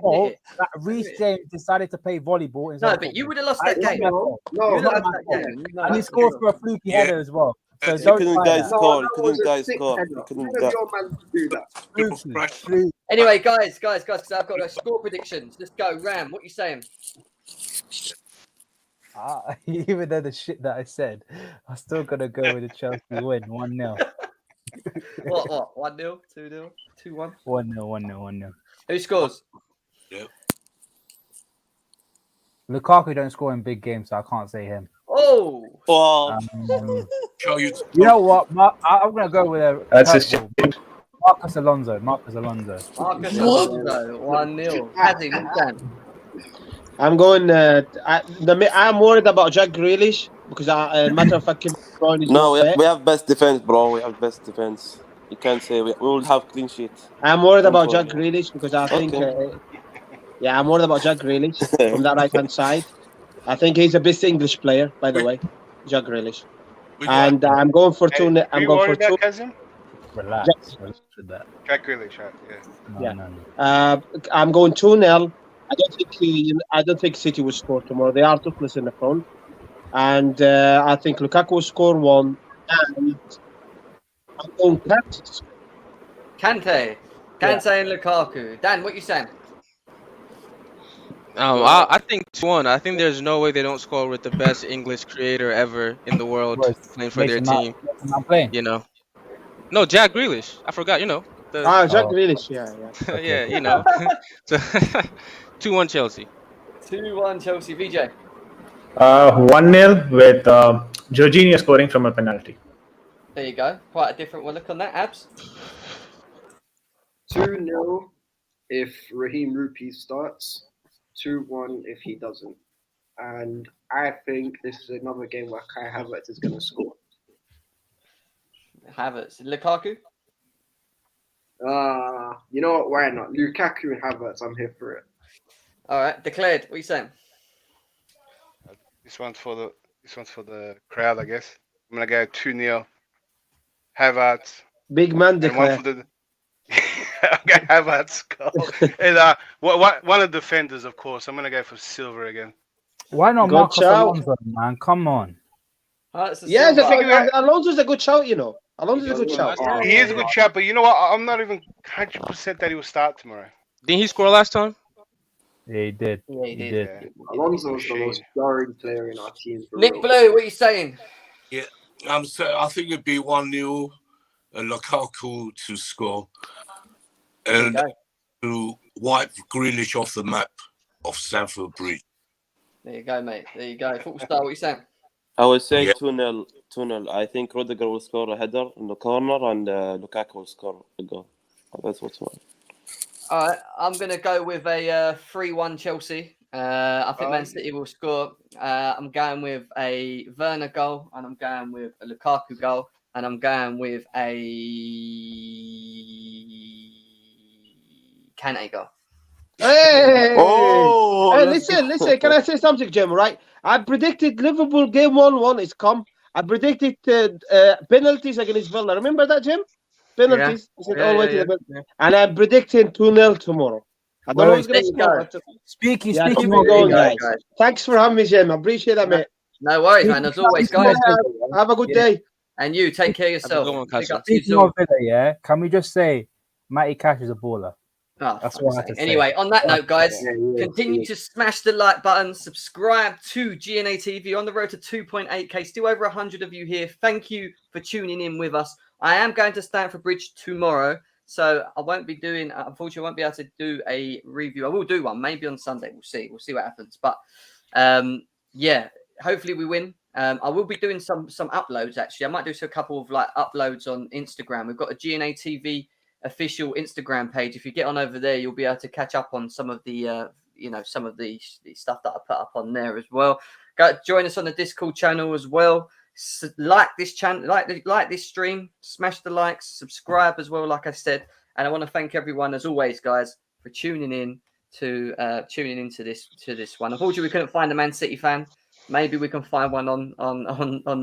fault that Reece James decided to play volleyball. No, but you would have lost that game. No, and he scored for a fluky header as well. So you couldn't guys score. You couldn't do that. Anyway, guys, because I've got score predictions. Let's go. Ram, what are you saying? Even though the shit that I said, I'm still gonna go with the Chelsea win 1-0. What? 1-0, 2-0, 2-1. 1-0. Who scores? Yeah. Lukaku don't score in big games, so I can't say him. Oh. You know what? I'm gonna go with a. That's his Marcus Alonso. 1-0. I'm going. I'm worried about Jack Grealish because matter of fact, we have best defense, bro. We have best defense. You can't say we will have clean sheet. I'm worried about Jack Grealish because I think. I'm worried about Jack Grealish from that right hand side. I think he's the best English player, by the way, Jack Grealish. And I'm going for 2. I'm going for 2. Relax. Jack Grealish, I'm going 2-0. I don't think City will score tomorrow. They are toothless in the front, and I think Lukaku will score 1. And I'm going Kante and Lukaku. Dan, what are you saying? I think 2-1. I think there's no way they don't score with the best English creator ever in the world playing for their team. Not playing. You know, no, Jack Grealish. I forgot. You know, Jack Grealish. Yeah. yeah, you know. So 2-1 Chelsea. 2-1 Chelsea. VJ. 1-0 with Jorginho scoring from a penalty. There you go. Quite a different one. Look on that, Abs. 2-0 if Raheem Rupi starts. 2-1 if he doesn't. And I think this is another game where Kai Havertz is going to score. Havertz. Lukaku? You know what? Why not? Lukaku and Havertz, I'm here for it. All right. Declared. What are you saying? This one's for the crowd, I guess. I'm going to go 2-0. Havertz. Big man declared. Okay, Havertz goal. And one of the defenders, of course. I'm going to go for Silver again. Why not Good Marcus shout. Alonso, man? Come on. Yeah, the thing, Alonso's a good shout, you know. Alonso's a good shout. He is a good shout, but you know what? I'm not even 100% that he will start tomorrow. Didn't he score last time? Yeah, he did. Yeah, he did. Yeah. Alonso was the most jarring player in our team. Nick Blue, what are you saying? Yeah, I think it'd be 1-0 and Lukaku to score and to wipe Grealish off the map of Stamford Bridge. There you go, mate. There you go. Football star, what are you saying? I was saying 2-0. 2-0. I think Rudiger will score a header in the corner and Lukaku will score a goal. That's what's one. All right, I'm going to go with a 3-1 Chelsea. I think Man City will score. I'm going with a Werner goal, and I'm going with a Lukaku goal, and I'm going with a Kante goal. Hey, hey, listen. Can I say something, Jim? Right? I predicted Liverpool game 1-1 is come. I predicted penalties against Villa. Remember that, Jim? Penalties. And I'm predicting 2-0 tomorrow. I don't know who's going to score. Speaking of guys. Thanks for having me, Jim. I appreciate that, mate. No worries, man. As always, guys. Have a good day. And you, take care of yourself. Speaking of Villa, yeah, can we just say Matty Cash is a baller? Oh, that's what I have to say. Anyway, on that note, guys, continue to smash the like button, subscribe to GNA TV on the road to 2.8k. Still over 100 of you here. Thank you for tuning in with us. I am going to Stamford Bridge tomorrow, so I won't be doing. Unfortunately, I won't be able to do a review. I will do one, maybe on Sunday. We'll see. We'll see what happens. But yeah, hopefully we win. I will be doing some uploads. Actually, I might do a couple of uploads on Instagram. We've got a GNA TV official Instagram page. If you get on over there, you'll be able to catch up on some of the some of the stuff that I put up on there as well. Go join us on the Discord channel as well. Like this channel, like this stream, smash the likes, subscribe as well, like I said. And I want to thank everyone as always, guys, for tuning in to this one. Unfortunately, we couldn't find a Man City fan. Maybe we can find one on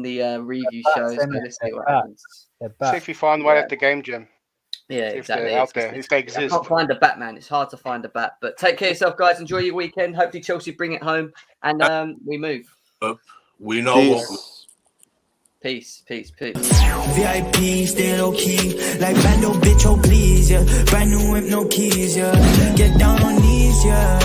the review show. So let's see what happens. See if you find one at the game, Jim. Yeah, exactly. Out there, if they exist. I can't find a Batman. It's hard to find a bat. But take care of yourself, guys. Enjoy your weekend. Hopefully Chelsea bring it home, and we move. We know what. Peace. VIP, stay low key. Like bando, bitch, oh please, yeah. Brand new whip, no keys, yeah. Get down on knees, yeah.